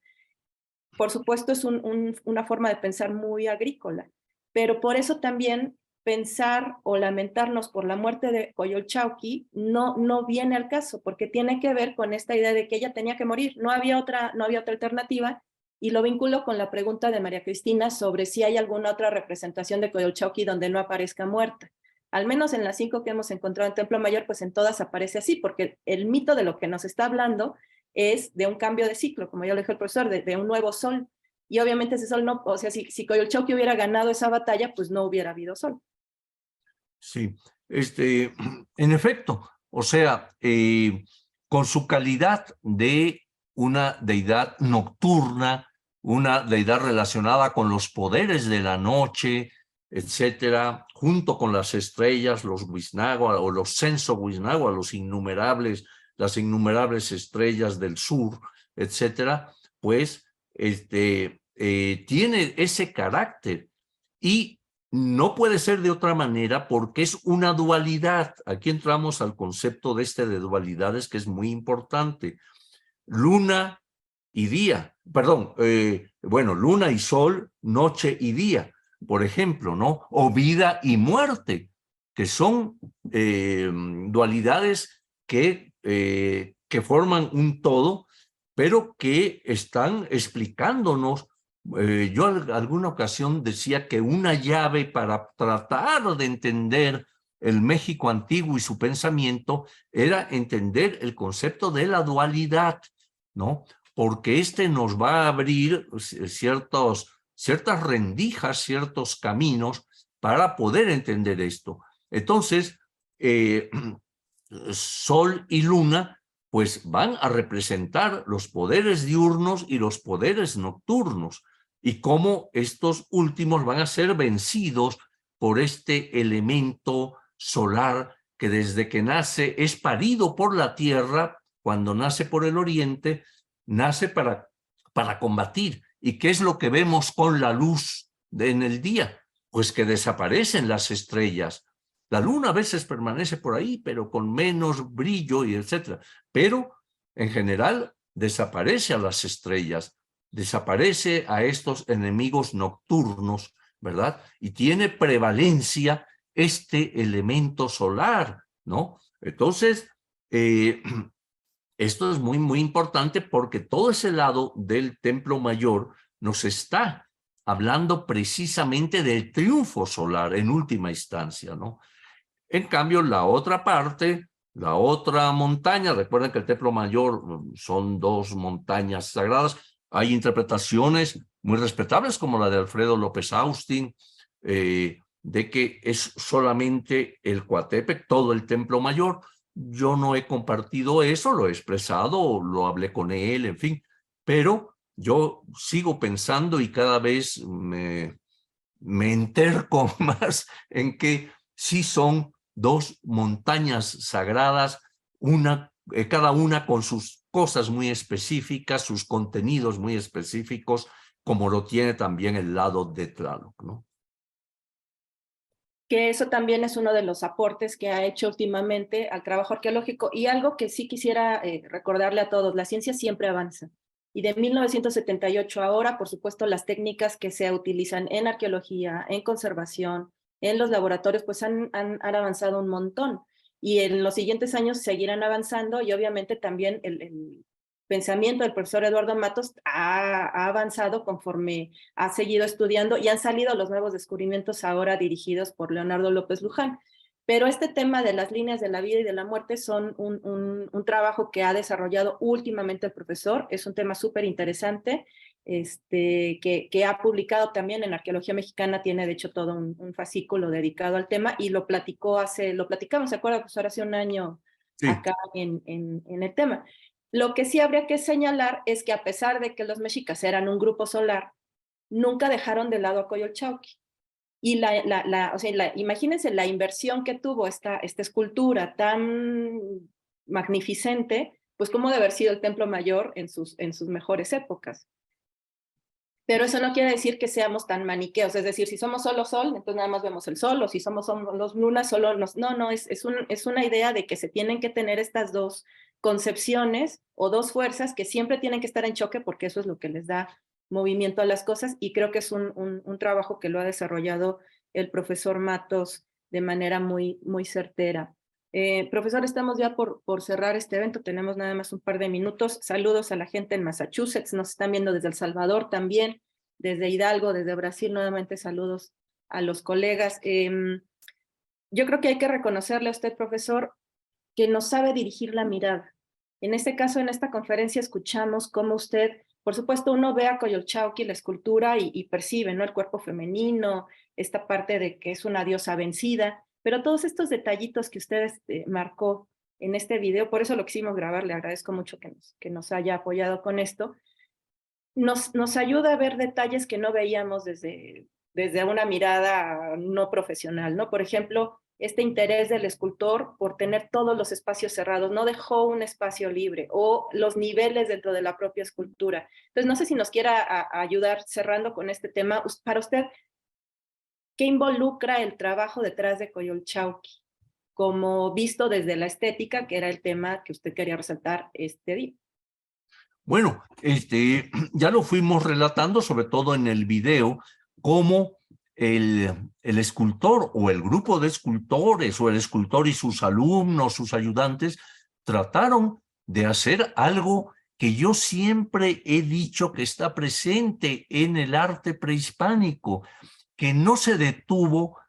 Speaker 2: Por supuesto, es una forma de pensar muy agrícola, pero por eso también pensar o lamentarnos por la muerte de Coyolxauhqui no viene al caso, porque tiene que ver con esta idea de que ella tenía que morir, no había otra alternativa, y lo vinculo con la pregunta de María Cristina sobre si hay alguna otra representación de Coyolxauhqui donde no aparezca muerta. Al menos en las 5 que hemos encontrado en Templo Mayor, pues en todas aparece así, porque el mito de lo que nos está hablando es de un cambio de ciclo, como ya lo dijo el profesor, de un nuevo sol, y obviamente ese sol no, o sea, si Coyolxauhqui hubiera ganado esa batalla, pues no hubiera habido sol.
Speaker 3: Sí, en efecto, o sea, con su calidad de una deidad nocturna, una deidad relacionada con los poderes de la noche, etcétera, junto con las estrellas, los Wisnagua o los Censo Wisnagua, las innumerables estrellas del sur, etcétera, pues tiene ese carácter y no puede ser de otra manera porque es una dualidad. Aquí entramos al concepto de dualidades que es muy importante. Luna y día, perdón, luna y sol, noche y día, por ejemplo, ¿no? O vida y muerte, que son dualidades que forman un todo, pero que están explicándonos. Yo alguna ocasión decía que una llave para tratar de entender el México antiguo y su pensamiento era entender el concepto de la dualidad, ¿no? Porque nos va a abrir ciertas rendijas, ciertos caminos para poder entender esto. Entonces, Sol y Luna pues van a representar los poderes diurnos y los poderes nocturnos, y cómo estos últimos van a ser vencidos por este elemento solar que desde que nace es parido por la tierra, cuando nace por el oriente, nace para combatir. ¿Y qué es lo que vemos con la luz en el día? Pues que desaparecen las estrellas. La luna a veces permanece por ahí, pero con menos brillo y etcétera. Pero en general desaparece a las estrellas, desaparece a estos enemigos nocturnos, ¿verdad? Y tiene prevalencia este elemento solar, ¿no? Entonces, esto es muy, muy importante porque todo ese lado del Templo Mayor nos está hablando precisamente del triunfo solar en última instancia, ¿no? En cambio, la otra parte, la otra montaña, recuerden que el Templo Mayor son 2 montañas sagradas. Hay interpretaciones muy respetables como la de Alfredo López Austin, de que es solamente el Coatepec, todo el Templo Mayor. Yo no he compartido eso, lo he expresado, lo hablé con él, en fin, pero yo sigo pensando y cada vez me enterco más en que sí son 2 montañas sagradas, cada una con sus cosas muy específicas, sus contenidos muy específicos, como lo tiene también el lado de Tlaloc, ¿no?
Speaker 2: Que eso también es uno de los aportes que ha hecho últimamente al trabajo arqueológico, y algo que sí quisiera recordarle a todos: la ciencia siempre avanza. Y de 1978 a ahora, por supuesto, las técnicas que se utilizan en arqueología, en conservación, en los laboratorios, pues han avanzado un montón. Y en los siguientes años seguirán avanzando, y obviamente también el pensamiento del profesor Eduardo Matos ha avanzado conforme ha seguido estudiando, y han salido los nuevos descubrimientos ahora dirigidos por Leonardo López Luján. Pero este tema de las líneas de la vida y de la muerte son un trabajo que ha desarrollado últimamente el profesor. Es un tema súper interesante, que ha publicado también en Arqueología Mexicana. Tiene de hecho todo un fascículo dedicado al tema, y lo platicamos, ¿se acuerda, profesor? Hace un año
Speaker 3: Sí.
Speaker 2: acá en el tema. Lo que sí habría que señalar es que, a pesar de que los mexicas eran un grupo solar, nunca dejaron de lado a Coyolxauhqui. Y imagínense la inversión que tuvo esta escultura tan magnificente, pues cómo debe haber sido el Templo Mayor en sus mejores épocas. Pero eso no quiere decir que seamos tan maniqueos, es decir, si somos solo sol, entonces nada más vemos el sol, o si somos lunas, solo no, es una idea de que se tienen que tener estas 2 concepciones o 2 fuerzas que siempre tienen que estar en choque, porque eso es lo que les da movimiento a las cosas, y creo que es un trabajo que lo ha desarrollado el profesor Matos de manera muy certera. Profesor, estamos ya por cerrar este evento, tenemos nada más un par de minutos. Saludos a la gente en Massachusetts, nos están viendo desde El Salvador también, desde Hidalgo, desde Brasil, nuevamente saludos a los colegas. Yo creo que hay que reconocerle a usted, profesor, que nos sabe dirigir la mirada. En este caso, en esta conferencia, escuchamos cómo usted, por supuesto, uno ve a Coyolxauhqui, la escultura, y percibe, ¿no?, el cuerpo femenino, esta parte de que es una diosa vencida, pero todos estos detallitos que usted marcó en este video, por eso lo quisimos grabar, le agradezco mucho que nos haya apoyado con esto, nos ayuda a ver detalles que no veíamos desde una mirada no profesional, ¿no? Por ejemplo, este interés del escultor por tener todos los espacios cerrados, no dejó un espacio libre, o los niveles dentro de la propia escultura. Entonces, no sé si nos quiera ayudar cerrando con este tema. Para usted, ¿qué involucra el trabajo detrás de Coyolxauhqui? Como visto desde la estética, que era el tema que usted quería resaltar este día.
Speaker 3: Bueno, ya lo fuimos relatando, sobre todo en el video, cómo el escultor o el grupo de escultores o el escultor y sus alumnos, sus ayudantes, trataron de hacer algo que yo siempre he dicho que está presente en el arte prehispánico, que no se detuvo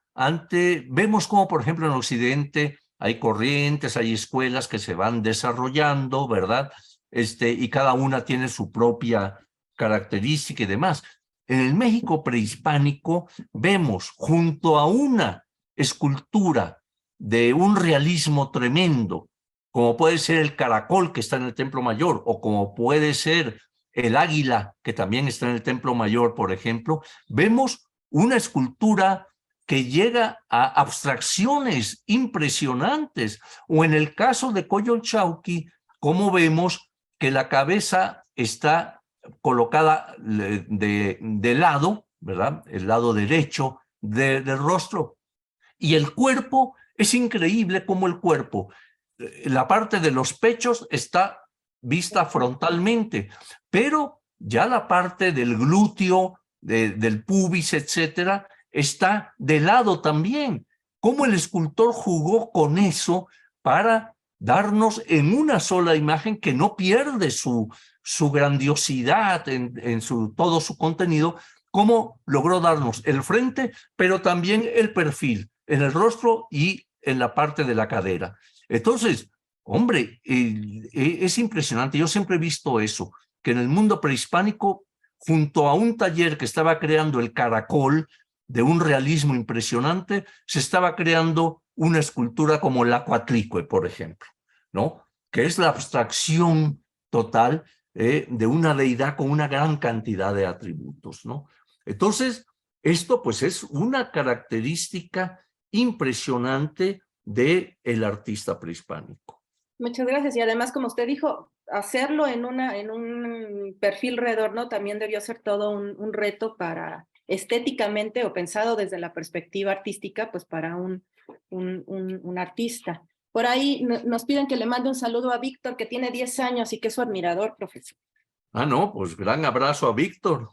Speaker 3: vemos como por ejemplo en Occidente hay corrientes, hay escuelas que se van desarrollando, ¿verdad? Y cada una tiene su propia característica y demás. En el México prehispánico vemos junto a una escultura de un realismo tremendo, como puede ser el caracol que está en el Templo Mayor, o como puede ser el águila que también está en el Templo Mayor, por ejemplo, vemos una escultura que llega a abstracciones impresionantes, o en el caso de Coyolxauhqui, como vemos que la cabeza está colocada de lado, ¿verdad? El lado derecho del rostro. Y el cuerpo, es increíble cómo el cuerpo, la parte de los pechos está vista frontalmente, pero ya la parte del glúteo, del pubis, etcétera, está de lado también. Cómo el escultor jugó con eso para darnos en una sola imagen que no pierde su grandiosidad en todo su contenido, cómo logró darnos el frente, pero también el perfil en el rostro y en la parte de la cadera. Entonces, hombre, es impresionante. Yo siempre he visto eso, que en el mundo prehispánico, junto a un taller que estaba creando el caracol de un realismo impresionante, se estaba creando una escultura como la Coatlicue, por ejemplo, ¿no? Que es la abstracción total de una deidad con una gran cantidad de atributos, ¿no? Entonces, esto pues es una característica impresionante del artista prehispánico.
Speaker 2: Muchas gracias. Y además, como usted dijo, hacerlo en un perfil redondo también debió ser todo un reto para estéticamente, o pensado desde la perspectiva artística, pues para un artista. Por ahí nos piden que le mande un saludo a Víctor, que tiene 10 años y que es su admirador, profesor.
Speaker 3: Ah, no, pues gran abrazo a Víctor.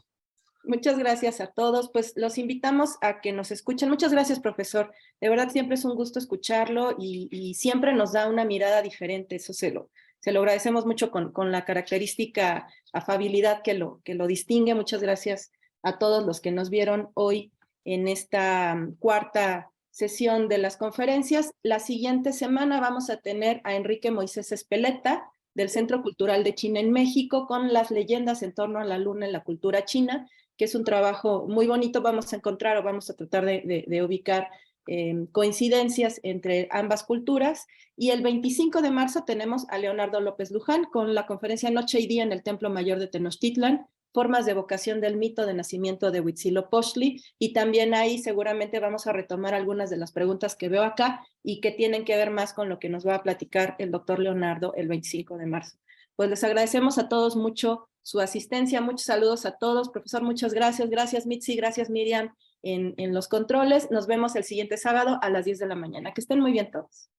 Speaker 2: Muchas gracias a todos. Pues los invitamos a que nos escuchen. Muchas gracias, profesor. De verdad, siempre es un gusto escucharlo y siempre nos da una mirada diferente. Eso se lo agradecemos mucho con la característica afabilidad que lo distingue. Muchas gracias a todos los que nos vieron hoy en esta cuarta sesión de las conferencias. La siguiente semana vamos a tener a Enrique Moisés Espeleta, del Centro Cultural de China en México, con las leyendas en torno a la luna en la cultura china, que es un trabajo muy bonito. Vamos a encontrar o vamos a tratar de ubicar coincidencias entre ambas culturas. Y el 25 de marzo tenemos a Leonardo López Luján con la conferencia Noche y Día en el Templo Mayor de Tenochtitlan, formas de evocación del mito de nacimiento de Huitzilopochtli, y también ahí seguramente vamos a retomar algunas de las preguntas que veo acá y que tienen que ver más con lo que nos va a platicar el doctor Leonardo el 25 de marzo. Pues les agradecemos a todos mucho su asistencia, muchos saludos a todos. Profesor, muchas gracias. Gracias, Mitzi, gracias, Miriam, en los controles. Nos vemos el siguiente sábado a las 10 de la mañana. Que estén muy bien todos.